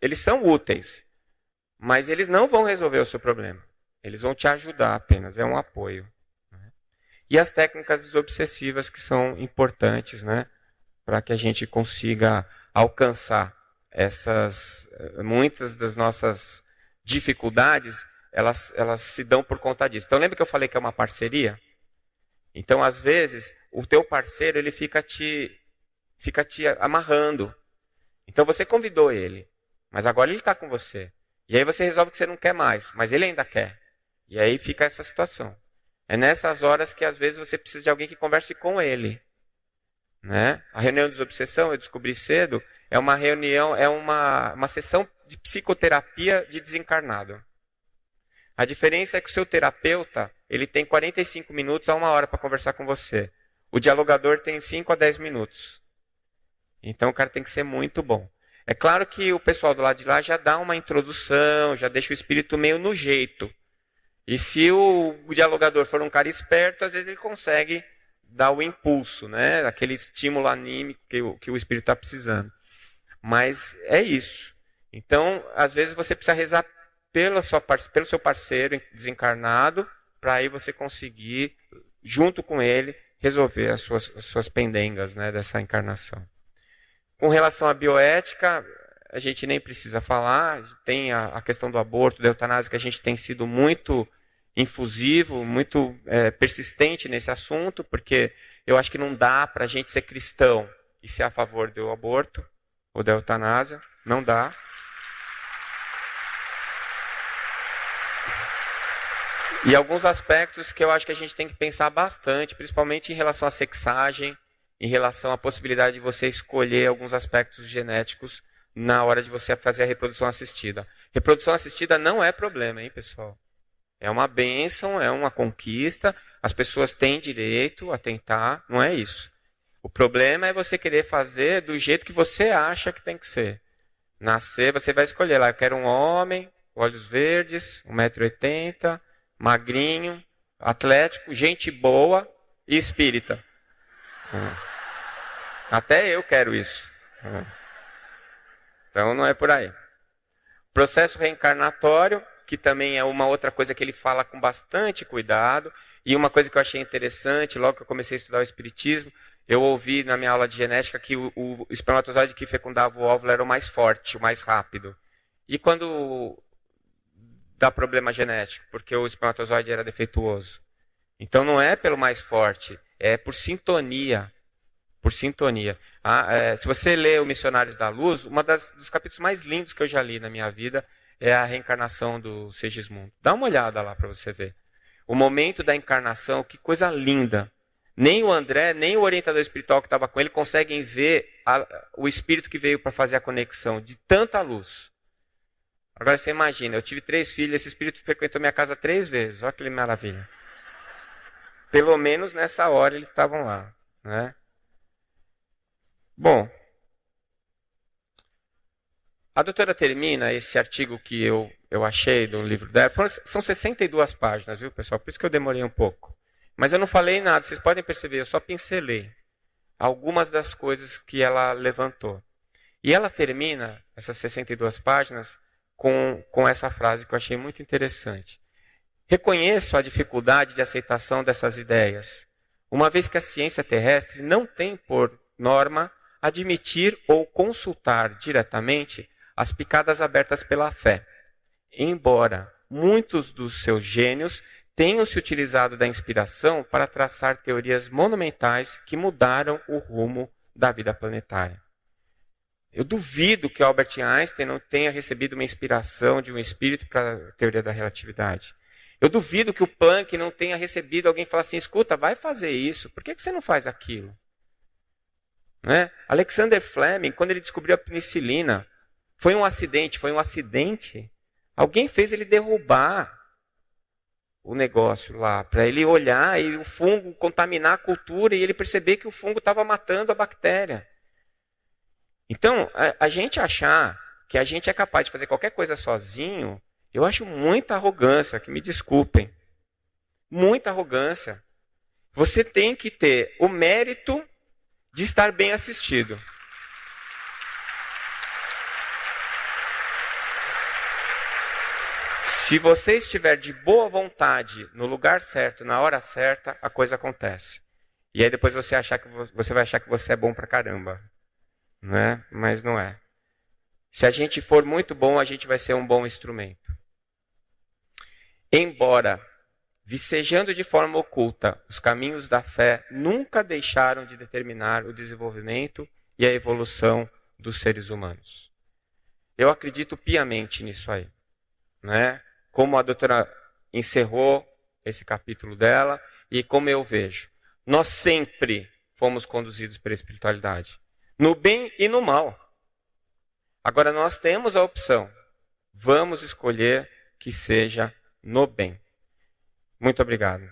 Eles são úteis, mas eles não vão resolver o seu problema. Eles vão te ajudar apenas, é um apoio. Né? E as técnicas desobsessivas que são importantes, né, para que a gente consiga alcançar muitas das nossas dificuldades, elas se dão por conta disso. Então lembra que eu falei que é uma parceria? Então, às vezes, o teu parceiro ele fica te amarrando. Então, você convidou ele, mas agora ele está com você. E aí você resolve que você não quer mais, mas ele ainda quer. E aí fica essa situação. É nessas horas que, às vezes, você precisa de alguém que converse com ele. Né? A reunião de desobsessão, eu descobri cedo, é uma reunião, é uma sessão de psicoterapia de desencarnado. A diferença é que o seu terapeuta, ele tem 45 minutos a 1 hora para conversar com você. O dialogador tem 5 a 10 minutos. Então o cara tem que ser muito bom. É claro que o pessoal do lado de lá já dá uma introdução, já deixa o espírito meio no jeito. E se o dialogador for um cara esperto, às vezes ele consegue dar o impulso, né? Aquele estímulo anímico que o espírito está precisando. Mas é isso. Então, às vezes você precisa rezar pelo seu parceiro desencarnado, para aí você conseguir, junto com ele, resolver as suas pendengas, né, dessa encarnação. Com relação à bioética, a gente nem precisa falar, tem a questão do aborto, da eutanásia, que a gente tem sido muito infusivo, muito persistente nesse assunto, porque eu acho que não dá para a gente ser cristão e ser a favor do aborto ou da eutanásia, não dá. E alguns aspectos que eu acho que a gente tem que pensar bastante, principalmente em relação à sexagem, em relação à possibilidade de você escolher alguns aspectos genéticos na hora de você fazer a reprodução assistida. Reprodução assistida não é problema, hein, pessoal? É uma bênção, é uma conquista, as pessoas têm direito a tentar, não é isso. O problema é você querer fazer do jeito que você acha que tem que ser. Nascer, você vai escolher lá, eu quero um homem, olhos verdes, 1,80 m, magrinho, atlético, gente boa e espírita. Até eu quero isso. Então não é por aí. Processo reencarnatório, que também é uma outra coisa que ele fala com bastante cuidado. E uma coisa que eu achei interessante, logo que eu comecei a estudar o espiritismo, eu ouvi na minha aula de genética que o espermatozoide que fecundava o óvulo era o mais forte, o mais rápido. E quando dá problema genético, porque o espermatozoide era defeituoso. Então não é pelo mais forte, é por sintonia. Por sintonia. Se você lê o Missionários da Luz, dos capítulos mais lindos que eu já li na minha vida é a reencarnação do Segismundo. Dá uma olhada lá para você ver. O momento da encarnação, que coisa linda. Nem o André, nem o orientador espiritual que estava com ele conseguem ver o espírito que veio para fazer a conexão de tanta luz. Agora você imagina, eu tive 3 filhos, esse espírito frequentou minha casa 3 vezes. Olha que maravilha. Pelo menos nessa hora eles estavam lá, né? Bom, a doutora termina esse artigo que eu achei do livro dela. São 62 páginas, viu, pessoal? Por isso que eu demorei um pouco. Mas eu não falei nada, vocês podem perceber, eu só pincelei algumas das coisas que ela levantou. E ela termina essas 62 páginas com essa frase que eu achei muito interessante. Reconheço a dificuldade de aceitação dessas ideias, uma vez que a ciência terrestre não tem por norma admitir ou consultar diretamente as picadas abertas pela fé, embora muitos dos seus gênios tenham se utilizado da inspiração para traçar teorias monumentais que mudaram o rumo da vida planetária. Eu duvido que Albert Einstein não tenha recebido uma inspiração de um espírito para a teoria da relatividade. Eu duvido que o Planck não tenha recebido alguém falar assim, escuta, vai fazer isso, por que você não faz aquilo? Né? Alexander Fleming, quando ele descobriu a penicilina, foi um acidente. Alguém fez ele derrubar o negócio lá, para ele olhar e o fungo contaminar a cultura e ele perceber que o fungo estava matando a bactéria. Então, a gente achar que a gente é capaz de fazer qualquer coisa sozinho, eu acho muita arrogância, que me desculpem. Muita arrogância. Você tem que ter o mérito de estar bem assistido. Se você estiver de boa vontade, no lugar certo, na hora certa, a coisa acontece. E aí depois você vai achar que você é bom pra caramba. Não é? Mas não é. Se a gente for muito bom, a gente vai ser um bom instrumento. Embora vicejando de forma oculta, os caminhos da fé nunca deixaram de determinar o desenvolvimento e a evolução dos seres humanos. Eu acredito piamente nisso aí. Né? Como a doutora encerrou esse capítulo dela e como eu vejo. Nós sempre fomos conduzidos pela espiritualidade. No bem e no mal. Agora nós temos a opção. Vamos escolher que seja no bem. Muito obrigado.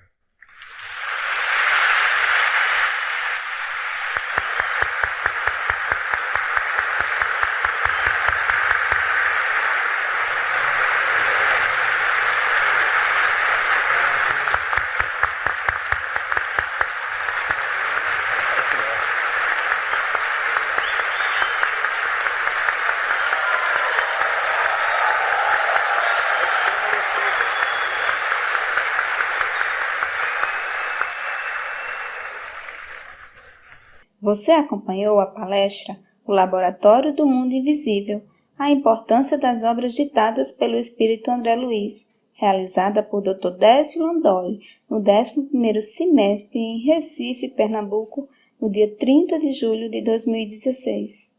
Você acompanhou a palestra O Laboratório do Mundo Invisível, a importância das obras ditadas pelo Espírito André Luiz, realizada por Dr. Décio Landoli, no 11º Semestre em Recife, Pernambuco, no dia 30 de julho de 2016.